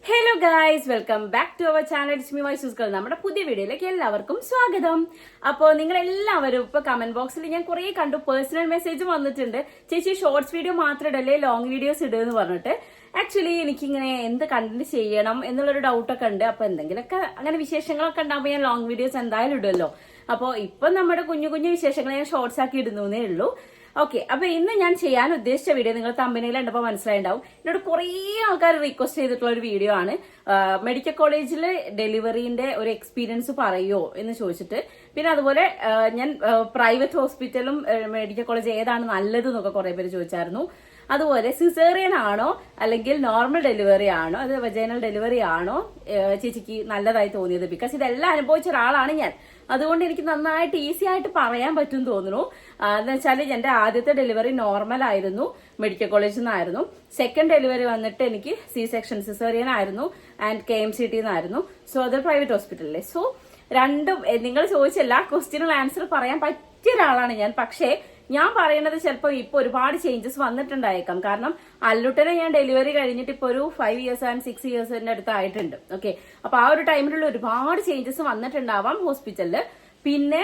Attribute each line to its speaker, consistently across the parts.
Speaker 1: Hello guys, welcome back to our channel. It's me വൈസൂസ്കൾ. നമ്മുടെ പുതിയ വീഡിയോയിലേക്ക് എല്ലാവർക്കും സ്വാഗതം. അപ്പോൾ നിങ്ങൾ എല്ലാവരും ഇപ്പൊ കമന്റ് ബോക്സിൽ ഞാൻ കുറെ കണ്ടു, പേഴ്സണൽ മെസ്സേജ് വന്നിട്ടുണ്ട്. ചേച്ചി ഷോർട്സ് വീഡിയോ മാത്രം ഇടല്ലേ, ലോങ് വീഡിയോസ് ഇടുമെന്ന് പറഞ്ഞിട്ട്. ആക്ച്വലി എനിക്കിങ്ങനെ എന്ത് കണ്ടന്റ് ചെയ്യണം എന്നുള്ളൊരു ഡൗട്ടൊക്കെ ഉണ്ട്. അപ്പൊ എന്തെങ്കിലുമൊക്കെ അങ്ങനെ വിശേഷങ്ങളൊക്കെ ഉണ്ടാകുമ്പോൾ ഞാൻ ലോങ് വീഡിയോസ് എന്തായാലും ഇടുമല്ലോ. അപ്പോൾ ഇപ്പൊ നമ്മുടെ കുഞ്ഞു കുഞ്ഞു വിശേഷങ്ങൾ ഞാൻ ഷോർട്സ് ആക്കി ഇടുന്നേ ഉള്ളൂ. ഓക്കെ, അപ്പൊ ഇന്ന് ഞാൻ ചെയ്യാൻ ഉദ്ദേശിച്ച വീഡിയോ നിങ്ങൾ തമ്പനയിൽ കണ്ടപ്പോൾ മനസ്സിലായിണ്ടാവും. എന്നോട് കുറേ ആൾക്കാർ റിക്വസ്റ്റ് ചെയ്തിട്ടുള്ള ഒരു വീഡിയോ ആണ്. മെഡിക്കൽ കോളേജിലെ ഡെലിവറിന്റെ ഒരു എക്സ്പീരിയൻസ് പറയോ എന്ന് ചോദിച്ചിട്ട്, പിന്നെ അതുപോലെ ഞാൻ പ്രൈവറ്റ് ഹോസ്പിറ്റലും മെഡിക്കൽ കോളേജ് ഏതാണ് നല്ലത് എന്നൊക്കെ കുറെ പേര് ചോദിച്ചായിരുന്നു. അതുപോലെ സിസേറിയൻ ആണോ അല്ലെങ്കിൽ നോർമൽ ഡെലിവറി ആണോ, അത് വജൈനൽ ഡെലിവറി ആണോ ചേച്ചിക്ക് നല്ലതായി തോന്നിയത്? ബിക്കോസ് ഇതെല്ലാം അനുഭവിച്ച ഒരാളാണ് ഞാൻ. അതുകൊണ്ട് എനിക്ക് നന്നായിട്ട് ഈസി ആയിട്ട് പറയാൻ പറ്റും തോന്നുന്നു. എന്ന് വെച്ചാൽ എന്റെ ആദ്യത്തെ ഡെലിവറി നോർമൽ ആയിരുന്നു, മെഡിക്കൽ കോളേജിൽ നിന്നായിരുന്നു. സെക്കൻഡ് ഡെലിവറി വന്നിട്ട് എനിക്ക് സി സെക്ഷൻ സിസേറിയൻ ആയിരുന്നു ആൻഡ് KMCT നിന്നായിരുന്നു. സോ അത് പ്രൈവറ്റ് ഹോസ്പിറ്റലിലെ. സോ രണ്ടും നിങ്ങൾ ചോദിച്ച എല്ലാ ക്വസ്റ്റ്യനും ആൻസർ പറയാൻ പറ്റിയ ഒരാളാണ് ഞാൻ. പക്ഷേ ഞാൻ പറയുന്നത് ചിലപ്പോൾ ഇപ്പൊ ഒരുപാട് ചേഞ്ചസ് വന്നിട്ടുണ്ടായേക്കാം. കാരണം അല്ലുട്ടനെ ഞാൻ ഡെലിവറി കഴിഞ്ഞിട്ട് ഇപ്പൊ ഒരു 5 years ആൻഡ് 6 yearsന്റെ അടുത്ത് ആയിട്ടുണ്ട്. ഓക്കെ, അപ്പൊ ആ ഒരു ടൈമിലുള്ള ഒരുപാട് ചേഞ്ചസ് വന്നിട്ടുണ്ടാവാം ഹോസ്പിറ്റലില്. പിന്നെ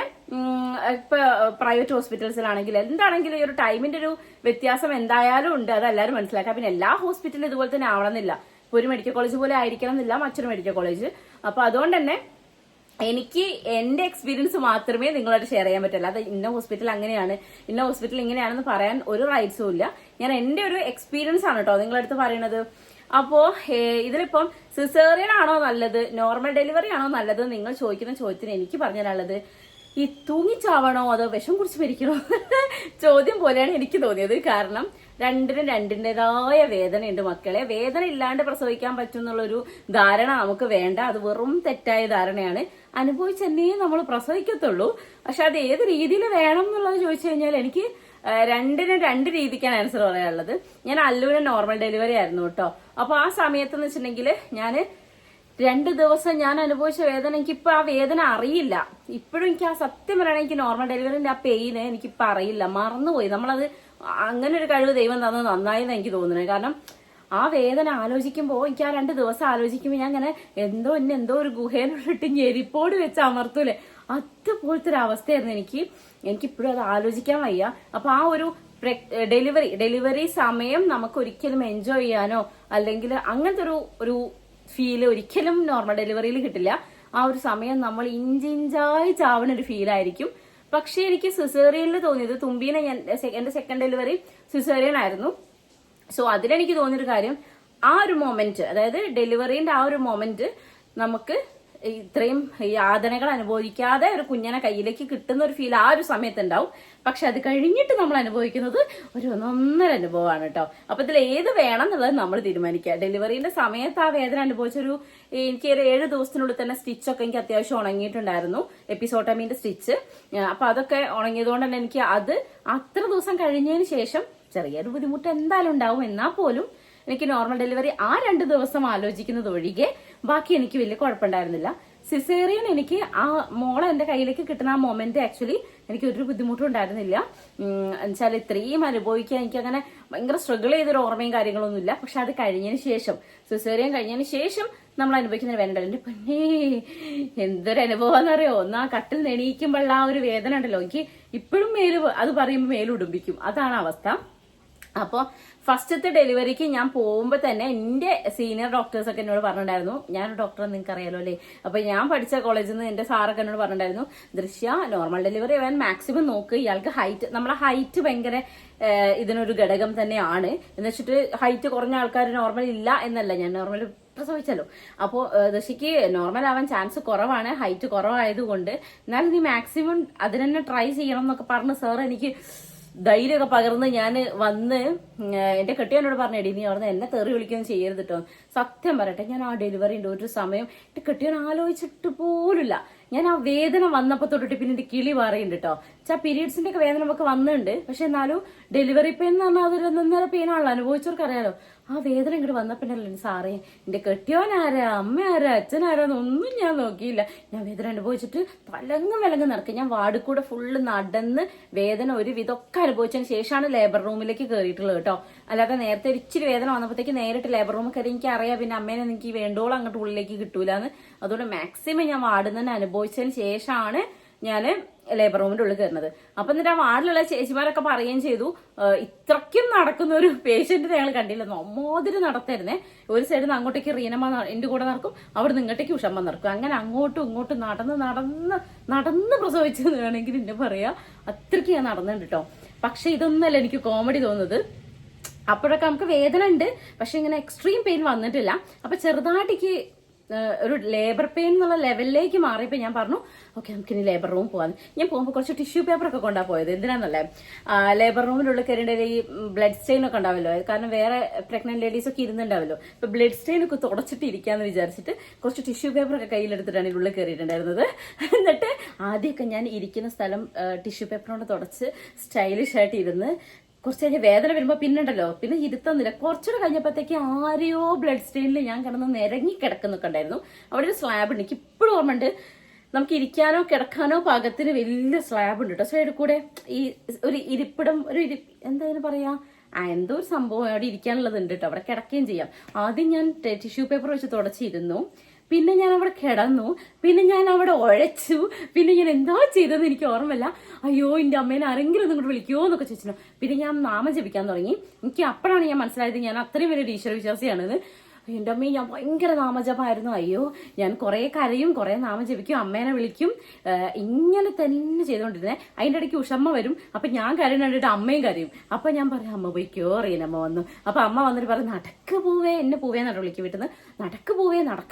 Speaker 1: ഇപ്പൊ പ്രൈവറ്റ് ഹോസ്പിറ്റൽസിലാണെങ്കിൽ എന്താണെങ്കിലും ഈ ഒരു ടൈമിന്റെ ഒരു വ്യത്യാസം എന്തായാലും ഉണ്ട്. അത് എല്ലാവരും മനസ്സിലാക്കാം. പിന്നെ എല്ലാ ഹോസ്പിറ്റലും ഇതുപോലെ തന്നെ ആവണമെന്നില്ല. ഇപ്പൊ ഒരു മെഡിക്കൽ കോളേജ് പോലെ ആയിരിക്കണം എന്നില്ല മറ്റൊരു മെഡിക്കൽ കോളേജ്. അപ്പൊ അതുകൊണ്ട് തന്നെ എനിക്ക് എന്റെ എക്സ്പീരിയൻസ് മാത്രമേ നിങ്ങളായിട്ട് ഷെയർ ചെയ്യാൻ പറ്റുള്ളൂ. അത് ഇന്ന ഹോസ്പിറ്റൽ അങ്ങനെയാണ്, ഇന്ന ഹോസ്പിറ്റൽ ഇങ്ങനെയാണെന്ന് പറയാൻ ഒരു റൈറ്റ്സും ഇല്ല. ഞാൻ എന്റെ ഒരു എക്സ്പീരിയൻസ് ആണ് കേട്ടോ നിങ്ങളടുത്ത് പറയണത്. അപ്പോ ഇതിലിപ്പം സിസേറിയൻ ആണോ നല്ലത്, നോർമൽ ഡെലിവറി ആണോ നല്ലത് നിങ്ങൾ ചോദിക്കുന്ന ചോദ്യത്തിന് എനിക്ക് പറഞ്ഞു തരാനുള്ളത്, ഈ തൂങ്ങിച്ചാവണോ അതോ വിഷം കുടിച്ച് മരിക്കണോ ചോദ്യം പോലെയാണ് എനിക്ക് തോന്നിയത്. കാരണം രണ്ടിനും രണ്ടിൻ്റെതായ വേദനയുണ്ട് മക്കളെ. വേദന ഇല്ലാണ്ട് പ്രസവിക്കാൻ പറ്റും എന്നുള്ളൊരു ധാരണ നമുക്ക് വേണ്ട. അത് വെറും തെറ്റായ ധാരണയാണ്. അനുഭവിച്ചെന്നേ നമ്മൾ പ്രസവിക്കത്തുള്ളൂ. പക്ഷെ അത് ഏത് രീതിയിൽ വേണം എന്നുള്ളത് ചോദിച്ചു കഴിഞ്ഞാൽ എനിക്ക് രണ്ടിനും രണ്ട് രീതിക്കാണ് ആൻസർ പറയാനുള്ളത്. ഞാൻ അല്ലുവിന് നോർമൽ ഡെലിവറി ആയിരുന്നു കേട്ടോ. അപ്പൊ ആ സമയത്ത് എന്ന് വെച്ചിട്ടുണ്ടെങ്കിൽ ഞാൻ 2 ദിവസം ഞാൻ അനുഭവിച്ച വേദന, എനിക്കിപ്പോ ആ വേദന അറിയില്ല. ഇപ്പോഴും എനിക്ക് ആ സത്യം പറയണേ, എനിക്ക് നോർമൽ ഡെലിവറിന്റെ ആ പെയിന് എനിക്കിപ്പോ അറിയില്ല, മറന്നുപോയി. നമ്മളത് അങ്ങനെ ഒരു കഴിവ് ദൈവം തന്നത് നന്നായി എനിക്ക് തോന്നുന്നത്. കാരണം ആ വേദന ആലോചിക്കുമ്പോൾ, എനിക്ക് ആ 2 ദിവസം ആലോചിക്കുമ്പോൾ ഞാൻ ഇങ്ങനെ എന്തോ ഒരു ഗുഹയിലിട്ട് ഞെരിപ്പോട് വെച്ച് അമർത്തൂലേ, അതുപോലത്തെ ഒരു അവസ്ഥയായിരുന്നു എനിക്കിപ്പോഴും അത് ആലോചിക്കാൻ വയ്യ. അപ്പൊ ആ ഒരു ഡെലിവറി സമയം നമുക്ക് ഒരിക്കലും എൻജോയ് ചെയ്യാനോ അല്ലെങ്കിൽ അങ്ങനത്തെ ഒരു ഫീല് ഒരിക്കലും നോർമൽ ഡെലിവറിയിൽ കിട്ടില്ല. ആ ഒരു സമയം നമ്മൾ ഇഞ്ചിഞ്ചായി ചാവണ ഒരു ഫീലായിരിക്കും. പക്ഷെ എനിക്ക് സിസേറിയനിൽ തോന്നിയത്, തുമ്പീനെ എന്റെ സെക്കൻഡ് ഡെലിവറി സിസേറിയൻ ആയിരുന്നു. സോ അതിലെനിക്ക് തോന്നിയൊരു കാര്യം, ആ ഒരു മൊമെന്റ്, അതായത് ഡെലിവറിന്റെ ആ ഒരു മൊമെന്റ് നമുക്ക് ഇത്രയും യാതനകൾ അനുഭവിക്കാതെ ഒരു കുഞ്ഞിനെ കയ്യിലേക്ക് കിട്ടുന്ന ഒരു ഫീൽ ആ ഒരു സമയത്ത് ഉണ്ടാവും. പക്ഷെ അത് കഴിഞ്ഞിട്ട് നമ്മൾ അനുഭവിക്കുന്നത് ഒരു ഒന്നൊന്നര അനുഭവമാണ് കേട്ടോ. അപ്പൊ ഇതിൽ ഏത് വേണം എന്നുള്ളത് നമ്മൾ തീരുമാനിക്കുക. ഡെലിവറിന്റെ സമയത്ത് ആ വേദന അനുഭവിച്ചൊരു, എനിക്ക് ഒരു 7 ദിവസത്തിനുള്ളിൽ തന്നെ സ്റ്റിച്ചൊക്കെ എനിക്ക് അത്യാവശ്യം ഉണങ്ങിയിട്ടുണ്ടായിരുന്നു, എപ്പിസോട്ടമീന്റെ സ്റ്റിച്ച്. അപ്പൊ അതൊക്കെ ഉണങ്ങിയതുകൊണ്ട് തന്നെ എനിക്ക് അത് അത്ര ദിവസം കഴിഞ്ഞതിന് ശേഷം ചെറിയൊരു ബുദ്ധിമുട്ട് എന്തായാലും ഉണ്ടാവും. എന്നാൽ പോലും എനിക്ക് നോർമൽ ഡെലിവറി ആ 2 ദിവസം ആലോചിക്കുന്നത് ഒഴികെ ബാക്കി എനിക്ക് വലിയ കുഴപ്പമുണ്ടായിരുന്നില്ല. സിസേറിയൻ എനിക്ക് ആ മോളെ എന്റെ കയ്യിലേക്ക് കിട്ടുന്ന ആ മൊമെന്റ് ആക്ച്വലി എനിക്ക് ഒരു ബുദ്ധിമുട്ടും ഉണ്ടായിരുന്നില്ല. എന്നുവെച്ചാൽ ഇത്രയും അനുഭവിക്കാൻ എനിക്ക് അങ്ങനെ ഭയങ്കര സ്ട്രഗിൾ ചെയ്തൊരു ഓർമ്മയും കാര്യങ്ങളൊന്നുമില്ല. പക്ഷെ അത് കഴിഞ്ഞതിന് ശേഷം, സിസേറിയൻ കഴിഞ്ഞതിന് ശേഷം നമ്മൾ അനുഭവിക്കുന്ന വേദന ഉണ്ടല്ലോ, പിന്നെ എന്തൊരു അനുഭവമെന്നറിയോ. ഒന്ന് ആ കട്ടിൽ നെണീക്കുമ്പോഴുള്ള ആ ഒരു വേദന ഉണ്ടല്ലോ, എനിക്ക് ഇപ്പോഴും അത് പറയുമ്പോൾ മേലുടുമ്പിക്കും. അതാണ് അവസ്ഥ. അപ്പൊ ഫസ്റ്റത്തെ ഡെലിവറിക്ക് ഞാൻ പോകുമ്പോ തന്നെ എന്റെ സീനിയർ ഡോക്ടേഴ്സ് ഒക്കെ എന്നോട് പറഞ്ഞിട്ടുണ്ടായിരുന്നു, ഞാനൊരു ഡോക്ടർ നിങ്ങൾക്ക് അറിയാലോ അല്ലേ, അപ്പൊ ഞാൻ പഠിച്ച കോളേജിൽ നിന്ന് എന്റെ സാറൊക്കെ എന്നോട് പറഞ്ഞിട്ടുണ്ടായിരുന്നു, ദൃശ്യ നോർമൽ ഡെലിവറി ആവാൻ മാക്സിമം നോക്ക്. ഇയാൾക്ക് ഹൈറ്റ്, നമ്മളെ ഹൈറ്റ് ഭയങ്കര ഇതിനൊരു ഘടകം തന്നെയാണ്. എന്ന് വെച്ചിട്ട് ഹൈറ്റ് കുറഞ്ഞ ആൾക്കാർ നോർമൽ ഇല്ല എന്നല്ല, ഞാൻ നോർമൽ പ്രസവിച്ചല്ലോ. അപ്പോ ദശയ്ക്ക് നോർമൽ ആവാൻ ചാൻസ് കുറവാണ്, ഹൈറ്റ് കുറവായതുകൊണ്ട്. എന്നാൽ നീ മാക്സിമം അതിനെ ട്രൈ ചെയ്യണം എന്നൊക്കെ പറഞ്ഞ് സാർ എനിക്ക് ധൈര്യമൊക്കെ പകർന്ന് ഞാൻ വന്ന് എന്റെ കെട്ടിയോനോട് പറഞ്ഞേടി, നീ അവിടുന്ന് എന്നെ തെറി വിളിക്കുകയും ചെയ്യരുത് കേട്ടോ. സത്യം പറയട്ടെ, ഞാൻ ആ ഡെലിവറിന്റെ ഒരു സമയം എന്റെ കെട്ടിയോൻ ആലോചിച്ചിട്ട് പോലുമില്ല. ഞാൻ ആ വേദന വന്നപ്പോ തൊട്ടിട്ട് പിന്നെ എന്റെ കിളി പറയുന്നുണ്ട് കേട്ടോ. പീരീഡ്സിന്റെ ഒക്കെ വേദന നമുക്ക് വന്നിട്ടുണ്ട്. പക്ഷെ എന്നാലും ഡെലിവറി പെയിൻ എന്ന് പറഞ്ഞാൽ അതൊരു 1.5 പെയിനാണല്ലോ, അനുഭവിച്ചവർക്ക് അറിയാലോ. ആ വേദന ഇങ്ങോട്ട് വന്നപ്പോഴല്ലേ സാറേ എന്റെ കെട്ടിയോനാരാ അമ്മ ആരാ അച്ഛനാരാന്നൊന്നും ഞാൻ നോക്കിയില്ല. ഞാൻ വേദന അനുഭവിച്ചിട്ട് തലങ്ങും വിലങ്ങും നടക്കും. ഞാൻ വാർഡിൽ കൂടെ ഫുള്ള് നടന്ന് വേദന ഒരു വിധമൊക്കെ അനുഭവിച്ചതിന് ശേഷമാണ് ലേബർ റൂമിലേക്ക് കയറിയിട്ടുള്ളത് കേട്ടോ. അല്ലാതെ നേരത്തെ ഇച്ചിരി വേദന വന്നപ്പോഴത്തേക്ക് നേരിട്ട് ലേബർ റൂമിൽ കയറി എനിക്ക് അറിയാം, പിന്നെ അമ്മേനെ എനിക്ക് വേണ്ടോളം അങ്ങോട്ട് ഉള്ളിലേക്ക് കിട്ടൂലെന്ന്. അതുകൊണ്ട് മാക്സിമം ഞാൻ വാർഡിൽ തന്നെ അനുഭവിച്ചതിന് ശേഷമാണ് ഞാൻ ലേബർ റൂമിന്റെ ഉള്ളിൽ കയറുന്നത്. അപ്പൊ എന്നിട്ട് ആ വാർഡിലുള്ള ചേച്ചിമാരൊക്കെ പറയുകയും ചെയ്തു, ഇത്രയ്ക്കും നടക്കുന്ന ഒരു പേഷ്യന്റിനെ ഞങ്ങൾ കണ്ടില്ല, നമ്മോതിരി നടത്തായിരുന്നേ. ഒരു സൈഡിൽ നിന്ന് അങ്ങോട്ടേക്ക് റീനമ്മ എന്റെ കൂടെ നടക്കും, അവിടെ നിന്ന് ഇങ്ങോട്ടേക്ക് ഉഷമ്മ നടക്കും. അങ്ങനെ അങ്ങോട്ടും ഇങ്ങോട്ടും നടന്ന് പ്രസവിച്ചെന്ന് വേണമെങ്കിൽ എന്നെ പറയാ. അത്രയ്ക്ക് ഞാൻ നടന്നിട്ടുണ്ട് കേട്ടോ. പക്ഷെ ഇതൊന്നല്ല എനിക്ക് കോമഡി തോന്നുന്നത്. അപ്പോഴൊക്കെ നമുക്ക് വേദന ഉണ്ട്, പക്ഷെ ഇങ്ങനെ എക്സ്ട്രീം പെയിൻ വന്നിട്ടില്ല. അപ്പൊ ചെറുതായിട്ടേക്ക് ഒരു ലേബർ പെയിൻ എന്നുള്ള ലെവലിലേക്ക് മാറിയപ്പോൾ ഞാൻ പറഞ്ഞു ഓക്കെ നമുക്കിനി ലേബർ റൂം പോകാന്ന്. ഞാൻ പോകുമ്പോൾ കുറച്ച് ടിഷ്യൂ പേപ്പർ ഒക്കെ കൊണ്ടാ പോയത്. എന്തിനാന്നല്ലേ, ലേബർ റൂമിലുള്ള കയറിയ ഈ ബ്ലഡ് സ്റ്റെയിൻ ഒക്കെ ഉണ്ടാവല്ലോ, കാരണം വേറെ പ്രഗ്നന്റ് ലേഡീസ് ഒക്കെ ഇരുന്നുണ്ടാവല്ലോ. ഇപ്പൊ ബ്ലഡ് സ്റ്റെയിൻ ഒക്കെ തുടച്ചിട്ട് ഇരിക്കാന്ന് വിചാരിച്ചിട്ട് കുറച്ച് ടിഷ്യൂ പേപ്പർ ഒക്കെ കയ്യിലെടുത്തിട്ടാണ് ഇതിനുള്ളിൽ കയറിയിട്ടുണ്ടായിരുന്നത്. എന്നിട്ട് ആദ്യമൊക്കെ ഞാൻ ഇരിക്കുന്ന സ്ഥലം ടിഷ്യൂ പേപ്പർ കൊണ്ട് തുടച്ച് സ്റ്റൈലിഷ് ആയിട്ട് ഇരുന്ന് കുറച്ച് കഴിഞ്ഞ് വേദന വരുമ്പോ പിന്നുണ്ടല്ലോ, പിന്നെ ഇരുത്തുന്നില്ല. കുറച്ചുകൂടെ കഴിഞ്ഞപ്പോഴത്തേക്ക് ആരെയോ ബ്ലഡ് സ്റ്റെയിനിൽ ഞാൻ കിടന്ന് നിരങ്ങി കിടക്കുന്നൊക്കെ ഉണ്ടായിരുന്നു. അവിടെ ഒരു സ്ലാബ് ഉണ്ട്, എനിക്ക് ഇപ്പോഴും ഓർമ്മയുണ്ട്. നമുക്ക് ഇരിക്കാനോ കിടക്കാനോ പാകത്തിന് വലിയ സ്ലാബ് ഉണ്ട് കേട്ടോ സൈഡിൽ കൂടെ. ഈ ഒരു ഇരിപ്പിടം, എന്താ പറയാ, എന്തോ ഒരു സംഭവം അവിടെ ഇരിക്കാനുള്ളത് ഉണ്ട് കേട്ടോ. അവിടെ കിടക്കുകയും ചെയ്യാം. ആദ്യം ഞാൻ ടിഷ്യൂ പേപ്പർ വെച്ച് തുടച്ചിരുന്നു, പിന്നെ ഞാൻ അവിടെ കിടന്നു, പിന്നെ ഞാൻ അവിടെ ഉഴച്ചു, പിന്നെ ഞാൻ എന്താ ചെയ്തതെന്ന് എനിക്ക് ഓർമ്മയില്ല. അയ്യോ എന്റെ അമ്മേനെ ആരെങ്കിലും ഒന്നും കൂടെ വിളിക്കുമോ എന്നൊക്കെ ചോദിച്ചു. പിന്നെ ഞാൻ നാമം ജപിക്കാൻ തുടങ്ങി. എനിക്ക് അപ്പോഴാണ് ഞാൻ മനസ്സിലായത് ഞാൻ അത്രയും വലിയ ഈശ്വര വിശ്വാസിയാണെന്ന്. എന്റെ അമ്മയും ഞാൻ ഭയങ്കര നാമജപമായിരുന്നു. അയ്യോ ഞാൻ കുറെ കരയും, കുറെ നാമം ജപിക്കും, അമ്മേനെ വിളിക്കും, ഇങ്ങനെ തന്നെ ചെയ്തോണ്ടിരുന്നേ. അതിന്റെ ഇടയ്ക്ക് ഉഷമ്മ വരും. അപ്പൊ ഞാൻ കരയും കണ്ടിട്ട് അമ്മയും കരയും. അപ്പൊ ഞാൻ പറയാം അമ്മ പോയിക്കോ റീനമ്മ വന്നു. അപ്പൊ അമ്മ വന്നിട്ട് പറയും നടക്ക് പോവേ, എന്നെ പോവേന്നാണ് വിളിക്കും വീട്ടിൽ നിന്ന്. നടക്ക്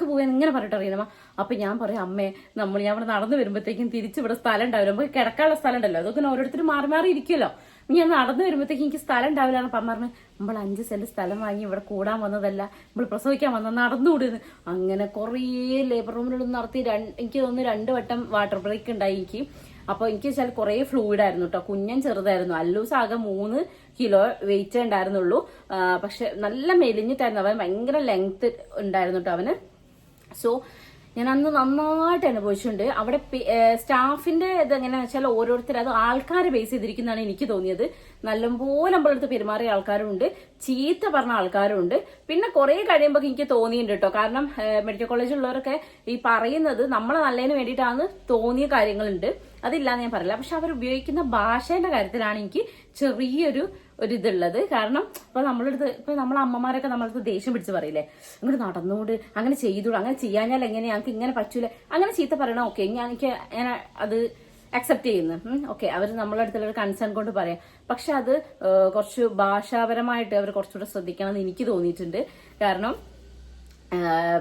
Speaker 1: പോവേ ഇങ്ങനെ പറഞ്ഞിട്ട് റീനമ്മ. അപ്പൊ ഞാൻ പറയും അമ്മേ ഞാൻ ഇവിടെ നടന്നു വരുമ്പോഴത്തേക്കും തിരിച്ച് ഇവിടെ സ്ഥലം ഉണ്ടാവില്ല, നമുക്ക് കിടക്കാനുള്ള സ്ഥലം ഉണ്ടല്ലോ, അതൊക്കെ ഓരോരുത്തരും മാറി മാറി ഇരിക്കുമല്ലോ. ഞാൻ നടന്നു വരുമ്പോഴത്തേക്ക് എനിക്ക് സ്ഥലം ഉണ്ടാവില്ല. അപ്പം പറഞ്ഞു നമ്മൾ 5 സെന്റ് സ്ഥലം വാങ്ങി ഇവിടെ കൂടാൻ വന്നതല്ല, നമ്മൾ പ്രസവിക്കാൻ വന്ന നടന്നുകൂടുന്നു. അങ്ങനെ കുറേ ലേബർ റൂമിലുള്ള നടത്തി. എനിക്ക് തോന്നുന്നു 2 വട്ടം വാട്ടർ ബ്രേക്ക് ഉണ്ടായി എനിക്ക്. അപ്പൊ എനിക്ക് വെച്ചാൽ കുറെ ഫ്ലൂയിഡ് ആയിരുന്നു കേട്ടോ. കുഞ്ഞൻ ചെറുതായിരുന്നു, അല്ലൂസ് ആകെ 3 കിലോ വെയിറ്റ് ഉണ്ടായിരുന്നുള്ളൂ. പക്ഷെ നല്ല മെലിഞ്ഞിട്ടായിരുന്നു അവൻ, ഭയങ്കര ലെങ്ത് ഉണ്ടായിരുന്നു കേട്ടോ അവന്. സോ ഞാൻ അന്ന് നന്നായിട്ട് അനുഭവിച്ചിട്ടുണ്ട്. അവിടെ സ്റ്റാഫിന്റെ ഇത് എങ്ങനെയാണെന്ന് വെച്ചാൽ ഓരോരുത്തർ അത് ആൾക്കാരെ ബേസ് ചെയ്തിരിക്കുന്നതാണ് എനിക്ക് തോന്നിയത്. നല്ലപോലെ നമ്മളടുത്ത് പെരുമാറിയ ആൾക്കാരുണ്ട്, ചീത്ത പറഞ്ഞ ആൾക്കാരുണ്ട്. പിന്നെ കുറെ കഴിയുമ്പോൾ എനിക്ക് തോന്നിയിട്ടുണ്ട് കേട്ടോ. കാരണം മെഡിക്കൽ കോളേജിലുള്ളവരൊക്കെ ഈ പറയുന്നത് നമ്മളെ നല്ലതിന് വേണ്ടിയിട്ടാണ് തോന്നിയ കാര്യങ്ങളുണ്ട്, അതില്ലാന്ന് ഞാൻ പറയില്ല. പക്ഷെ അവർ ഉപയോഗിക്കുന്ന ഭാഷേന്റെ കാര്യത്തിലാണ് എനിക്ക് ചെറിയൊരു ഇതുള്ളത്. കാരണം ഇപ്പൊ നമ്മളെ അമ്മമാരൊക്കെ നമ്മളടുത്ത് ദേഷ്യം പിടിച്ച് പറയില്ലേ, ഇങ്ങോട്ട് നടന്നോട്, അങ്ങനെ ചെയ്തോളൂ, അങ്ങനെ ചെയ്യാഞ്ഞാൽ എങ്ങനെ, ഞങ്ങൾക്ക് ഇങ്ങനെ പറ്റൂല, അങ്ങനെ ചീത്ത പറയണം. ഓക്കെ ഞാൻ അത് അക്സെപ്റ്റ് ചെയ്യുന്നു. ഓക്കെ അവർ നമ്മളെ അടുത്തുള്ള ഒരു കൺസേൺ കൊണ്ട് പറയാം. പക്ഷെ അത് കുറച്ച് ഭാഷാപരമായിട്ട് അവർ കുറച്ചുകൂടെ ശ്രദ്ധിക്കണം എന്ന് എനിക്ക് തോന്നിയിട്ടുണ്ട്. കാരണം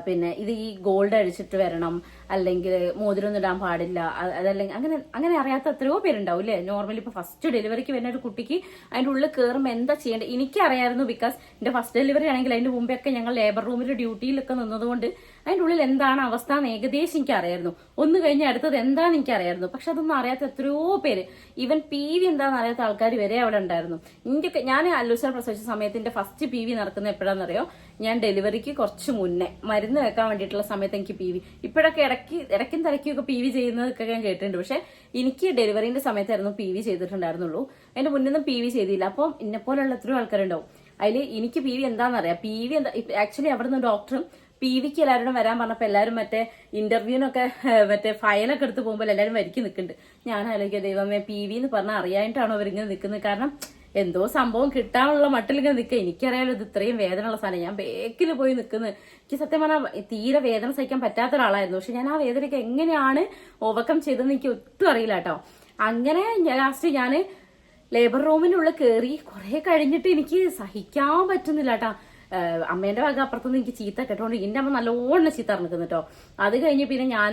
Speaker 1: പിന്നെ ഇത് ഈ ഗോൾഡ് അടിച്ചിട്ട് വരണം, അല്ലെങ്കിൽ മോതിരൊന്നും ഇടാൻ പാടില്ല, അതല്ലെങ്കിൽ അങ്ങനെ അറിയാത്ത എത്രയോ പേരുണ്ടാവും അല്ലേ. നോർമലി ഇപ്പൊ ഫസ്റ്റ് ഡെലിവറിക്ക് വരുന്ന ഒരു കുട്ടിക്ക് അതിന്റെ ഉള്ളിൽ കയറുമ്പോൾ എന്താ ചെയ്യേണ്ടത് എനിക്കറിയായിരുന്നു. ബിക്കോസ് എന്റെ ഫസ്റ്റ് ഡെലിവറി ആണെങ്കിൽ അതിന്റെ മുമ്പേ ഒക്കെ ഞങ്ങൾ ലേബർ റൂമിൽ ഡ്യൂട്ടിയിലൊക്കെ നിന്നതുകൊണ്ട് അതിന്റെ ഉള്ളിൽ എന്താണ് അവസ്ഥ എന്ന് ഏകദേശം എനിക്ക് അറിയായിരുന്നു. ഒന്ന് കഴിഞ്ഞ് അടുത്തത് എന്താണെന്ന് എനിക്ക് അറിയായിരുന്നു. പക്ഷെ അതൊന്നും അറിയാത്ത എത്രയോ പേര്, ഈവൻ PV എന്താണെന്ന് അറിയാത്ത ആൾക്കാർ വരെ അവിടെ ഉണ്ടായിരുന്നു. ഞാൻ അല്ലൂസർ പ്രസവിച്ച സമയത്തിന്റെ ഫസ്റ്റ് PV നടക്കുന്നത് എപ്പോഴാണെന്നറിയോ, ഞാൻ ഡെലിവറിക്ക് കുറച്ച് മുന്നേ മരുന്ന് വെക്കാൻ വേണ്ടിയിട്ടുള്ള സമയത്ത് എനിക്ക് PV. ഇപ്പോഴൊക്കെ ഇടയ്ക്കും തലയ്ക്കൊക്കെ PV ചെയ്യുന്നതൊക്കെ ഞാൻ കേട്ടിട്ടുണ്ട്. പക്ഷെ എനിക്ക് ഡെലിവറിന്റെ സമയത്തായിരുന്നു PV ചെയ്തിട്ടുണ്ടായിരുന്നുള്ളൂ. അതിന്റെ മുന്നൊന്നും PV ചെയ്തില്ല. അപ്പം എന്നെപ്പോലുള്ള എത്രയോ ആൾക്കാരുണ്ടാവും. അതിൽ എനിക്ക് PV എന്താണെന്നറിയാം. PV എന്താ, ആക്ച്വലി അവിടുന്ന് ഡോക്ടറും PVക്ക് എല്ലാവരോടും വരാൻ പറഞ്ഞപ്പോൾ എല്ലാവരും മറ്റേ ഇന്റർവ്യൂവിനൊക്കെ മറ്റേ ഫയലൊക്കെ എടുത്ത് പോകുമ്പോൾ എല്ലാവരും വരിക്ക് നിൽക്കുന്നുണ്ട്. ഞാൻ ആലോചിക്കുക ദൈവമേ PV എന്ന് പറഞ്ഞാൽ അറിയാനായിട്ടാണോ അവരിങ്ങനെ നിൽക്കുന്നത്. കാരണം എന്തോ സംഭവം കിട്ടാനുള്ള മട്ടിലിങ്ങനെ നിൽക്കുക. എനിക്കറിയാലോ ഇത് ഇത്രയും വേദനയുള്ള സാധനം. ഞാൻ ബേക്കിൽ പോയി നിൽക്കുന്നത്. എനിക്ക് സത്യം പറഞ്ഞാൽ തീരെ വേദന സഹിക്കാൻ പറ്റാത്ത ഒരാളായിരുന്നു. പക്ഷെ ഞാൻ ആ വേദനയ്ക്ക് എങ്ങനെയാണ് ഓവർകം ചെയ്തതെന്ന് എനിക്ക് ഒട്ടും അറിയില്ല കേട്ടോ. അങ്ങനെ ലാസ്റ്റ് ഞാൻ ലേബർ റൂമിനുള്ളിൽ കയറി. കുറെ കഴിഞ്ഞിട്ട് എനിക്ക് സഹിക്കാൻ പറ്റുന്നില്ല കേട്ടോ. അമ്മേന്റെ ഭാഗം അപ്പുറത്തുനിന്ന് എനിക്ക് ചീത്ത കേട്ടോണ്ട് എന്റെ അമ്മ നല്ലോണം ചീത്ത അറിഞ്ഞിരിക്കുന്നു കേട്ടോ. അത് കഴിഞ്ഞ് പിന്നെ ഞാൻ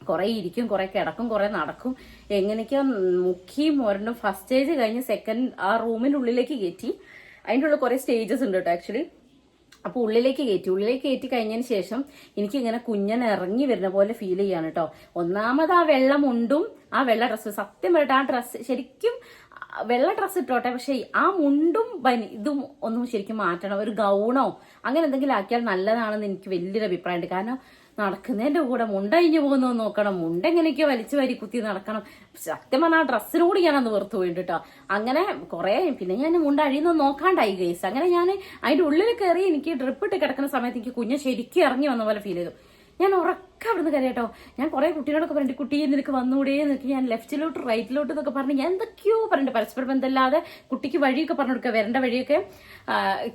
Speaker 1: കുറെ ഇരിക്കും, കുറെ കിടക്കും, കുറെ നടക്കും. എങ്ങനെയൊക്കെയോ മുക്കിയും ഒരെണ്ണം ഫസ്റ്റ് സ്റ്റേജ് കഴിഞ്ഞ് സെക്കൻഡ് ആ റൂമിനുള്ളിലേക്ക് കയറ്റി. അതിൻ്റെ ഉള്ളിൽ കുറെ സ്റ്റേജസ് ഉണ്ട് കേട്ടോ ആക്ച്വലി. അപ്പൊ ഉള്ളിലേക്ക് കയറ്റി കഴിഞ്ഞതിന് ശേഷം എനിക്ക് ഇങ്ങനെ കുഞ്ഞൻ ഇറങ്ങി വരുന്ന പോലെ ഫീൽ ചെയ്യാണ് കേട്ടോ. ഒന്നാമത് ആ വെള്ള മുണ്ടും ആ വെള്ള ഡ്രസ്സ്, സത്യം പറയട്ടെ ആ ഡ്രസ്സ് ശരിക്കും വെള്ള ഡ്രസ്സ് ഇട്ടോട്ടെ, പക്ഷെ ആ മുണ്ടും ഇതും ഒന്നും ശരിക്കും മാറ്റണം. ഒരു ഗൗണോ അങ്ങനെ എന്തെങ്കിലും ആക്കിയാൽ നല്ലതാണെന്ന് എനിക്ക് വലിയൊരു അഭിപ്രായമുണ്ട്. കാരണം നടക്കുന്നതിന്റെ കൂടെ മുണ്ടഴിഞ്ഞു പോകുന്നോ നോക്കണം, മുണ്ടെങ്ങനെയൊക്കെയോ വലിച്ചു വരി കുത്തി നടക്കണം. സത്യം പറഞ്ഞാൽ ആ ഡ്രസ്സിനോട് ഞാനന്ന് വെറുത്തു പോയിട്ട് കേട്ടോ. അങ്ങനെ കുറെ പിന്നെ ഞാൻ മുണ്ട് അഴിയുന്നോ നോക്കാണ്ടായി ഗൈസ്. അങ്ങനെ ഞാൻ അതിന്റെ ഉള്ളിൽ കയറി എനിക്ക് ഡ്രിപ്പ് ഇട്ട് കിടക്കുന്ന സമയത്ത് എനിക്ക് കുഞ്ഞ് ശരിക്കും ഇറങ്ങി വന്ന പോലെ ഫീൽ ചെയ്തു. ഞാൻ ഉറക്കം അവിടുന്ന് കയറിയട്ടോ. ഞാൻ കുറെ കുട്ടികളൊക്കെ പറഞ്ഞു, കുട്ടിയെ നിനക്ക് വന്നുകൂടെ എന്നൊക്കെ. ഞാൻ ലെഫ്റ്റിലോട്ട് റൈറ്റിലോട്ട് എന്നൊക്കെ പറഞ്ഞ് ഞാൻ എന്തൊക്കെയോ പറഞ്ഞിട്ട് പരസ്പരം ബന്ധമില്ലാതെ കുട്ടിക്ക് വഴിയൊക്കെ പറഞ്ഞു കൊടുക്കുക, വരേണ്ട വഴിയൊക്കെ.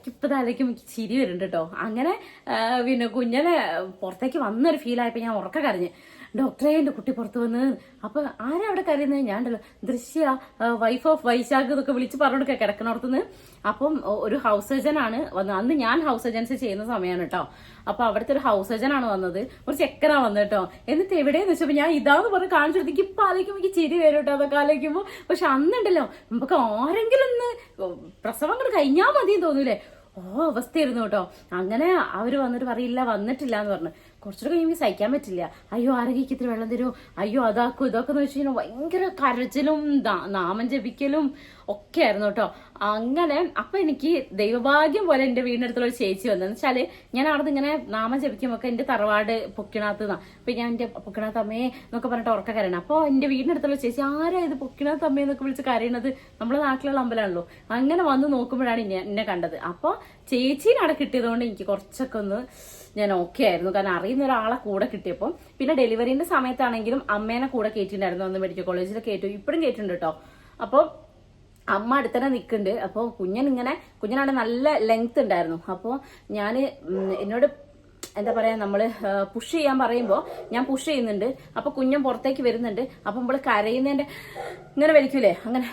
Speaker 1: ഇപ്പം തലയ്ക്കും ചിരി വരുന്നുണ്ട് കേട്ടോ. അങ്ങനെ പിന്നെ കുഞ്ഞിനെ പുറത്തേക്ക് വന്നൊരു ഫീലായപ്പോൾ ഞാൻ ഉറക്കം കരഞ്ഞ്, ഡോക്ടറെ എൻ്റെ കുട്ടി പുറത്ത് വന്ന്. അപ്പൊ ആരാ അവിടെ കരയുന്നത്? ഞാൻ ഉണ്ടല്ലോ ദൃശ്യ വൈഫ് ഓഫ് വൈശാഖ് എന്നൊക്കെ വിളിച്ച് പറഞ്ഞെടുക്കുക കിടക്കണോടത്തുനിന്ന്. അപ്പം ഒരു ഹൗസ് സർജൻ ആണ് വന്നത്. അന്ന് ഞാൻ ഹൗസ് സർജൻസി ചെയ്യുന്ന സമയമാണ് കേട്ടോ. അപ്പൊ അവിടുത്തെ ഒരു ഹൗസ് സർജൻ ആണ് വന്നത്, ഒരു ചെക്കനാ വന്നത് കേട്ടോ. എന്നിട്ട് എവിടെയെന്ന് വെച്ചപ്പോ ഞാൻ ഇതാന്ന് പറഞ്ഞ് കാണിച്ചെടുത്തേക്ക് ഇപ്പൊ ആലോചിക്കുമ്പോൾ എനിക്ക് ചിരി വരും കേട്ടോ അതൊക്കെ ആലോചിക്കുമ്പോ. പക്ഷെ അന്നുണ്ടല്ലോ നമുക്ക് ആരെങ്കിലും ഒന്ന് പ്രസവങ്ങൾ കഴിഞ്ഞാൽ മതിയെന്ന് തോന്നൂലേ, അവസ്ഥയായിരുന്നു കേട്ടോ. അങ്ങനെ അവര് വന്നിട്ട് പറയില്ല വന്നിട്ടില്ല എന്ന് പറഞ്ഞു. കുറച്ചുകൂടെ കഴിയുമ്പോൾ സഹിക്കാൻ പറ്റില്ല. അയ്യോ ആരോഗ്യക്ക് ഇത്തിരി വെള്ളം തരുമോ, അയ്യോ അതാക്കും ഇതൊക്കെ എന്ന് വെച്ച് കഴിഞ്ഞാൽ ഭയങ്കര കരച്ചിലും നാമം ജപിക്കലും ഒക്കെ ആയിരുന്നു കേട്ടോ. അങ്ങനെ അപ്പൊ എനിക്ക് ദൈവഭാഗ്യം പോലെ എന്റെ വീടിനടുത്തുള്ള ഒരു ചേച്ചി വന്നതെന്ന് വെച്ചാല് ഞാൻ അവിടെ നിന്ന് ഇങ്ങനെ നാമം ജപിക്കുമ്പോൾ എന്റെ തറവാട് പൊക്കിണാത്ത് നിന്നാ. അപ്പൊ ഞാൻ എന്റെ പൊക്കിണാത്ത് അമ്മേ എന്നൊക്കെ പറഞ്ഞിട്ട് ഉറക്ക കരയണം. അപ്പൊ എന്റെ വീടിനടുത്തുള്ള ചേച്ചി ആരാ ഇത് പൊക്കിണാത്ത് അമ്മേ എന്നൊക്കെ വിളിച്ച് കരയണത്, നമ്മളെ നാട്ടിലുള്ള അമ്പലമാണല്ലോ. അങ്ങനെ വന്ന് നോക്കുമ്പോഴാണ് എന്നെ കണ്ടത്. അപ്പൊ ചേച്ചീനെ അവിടെ കിട്ടിയതുകൊണ്ട് എനിക്ക് കുറച്ചൊക്കെ ഒന്ന് ഞാൻ ഓക്കെ ആയിരുന്നു. കാരണം അറിയുന്ന ഒരാളെ കൂടെ കിട്ടിയപ്പോൾ. പിന്നെ ഡെലിവറിന്റെ സമയത്താണെങ്കിലും അമ്മേനെ കൂടെ കയറ്റിണ്ടായിരുന്നു. അന്ന് മെഡിക്കൽ കോളേജിൽ കയറ്റും, ഇപ്പോഴും കയറ്റുണ്ട് കേട്ടോ. അപ്പോൾ അമ്മ അടുത്തന്നെ നിൽക്കുന്നുണ്ട്. അപ്പോൾ കുഞ്ഞിനാണ് നല്ല ലെങ്ത് ഉണ്ടായിരുന്നു. അപ്പോൾ ഞാൻ എന്നോട് എന്താ പറയാ, നമ്മള് പുഷ് ചെയ്യാൻ പറയുമ്പോൾ ഞാൻ പുഷ് ചെയ്യുന്നുണ്ട്. അപ്പൊ കുഞ്ഞൻ പുറത്തേക്ക് വരുന്നുണ്ട്. അപ്പൊ നമ്മള് കരയുന്നതിന്റെ ഇങ്ങനെ വലിക്കൂലേ, അങ്ങനെ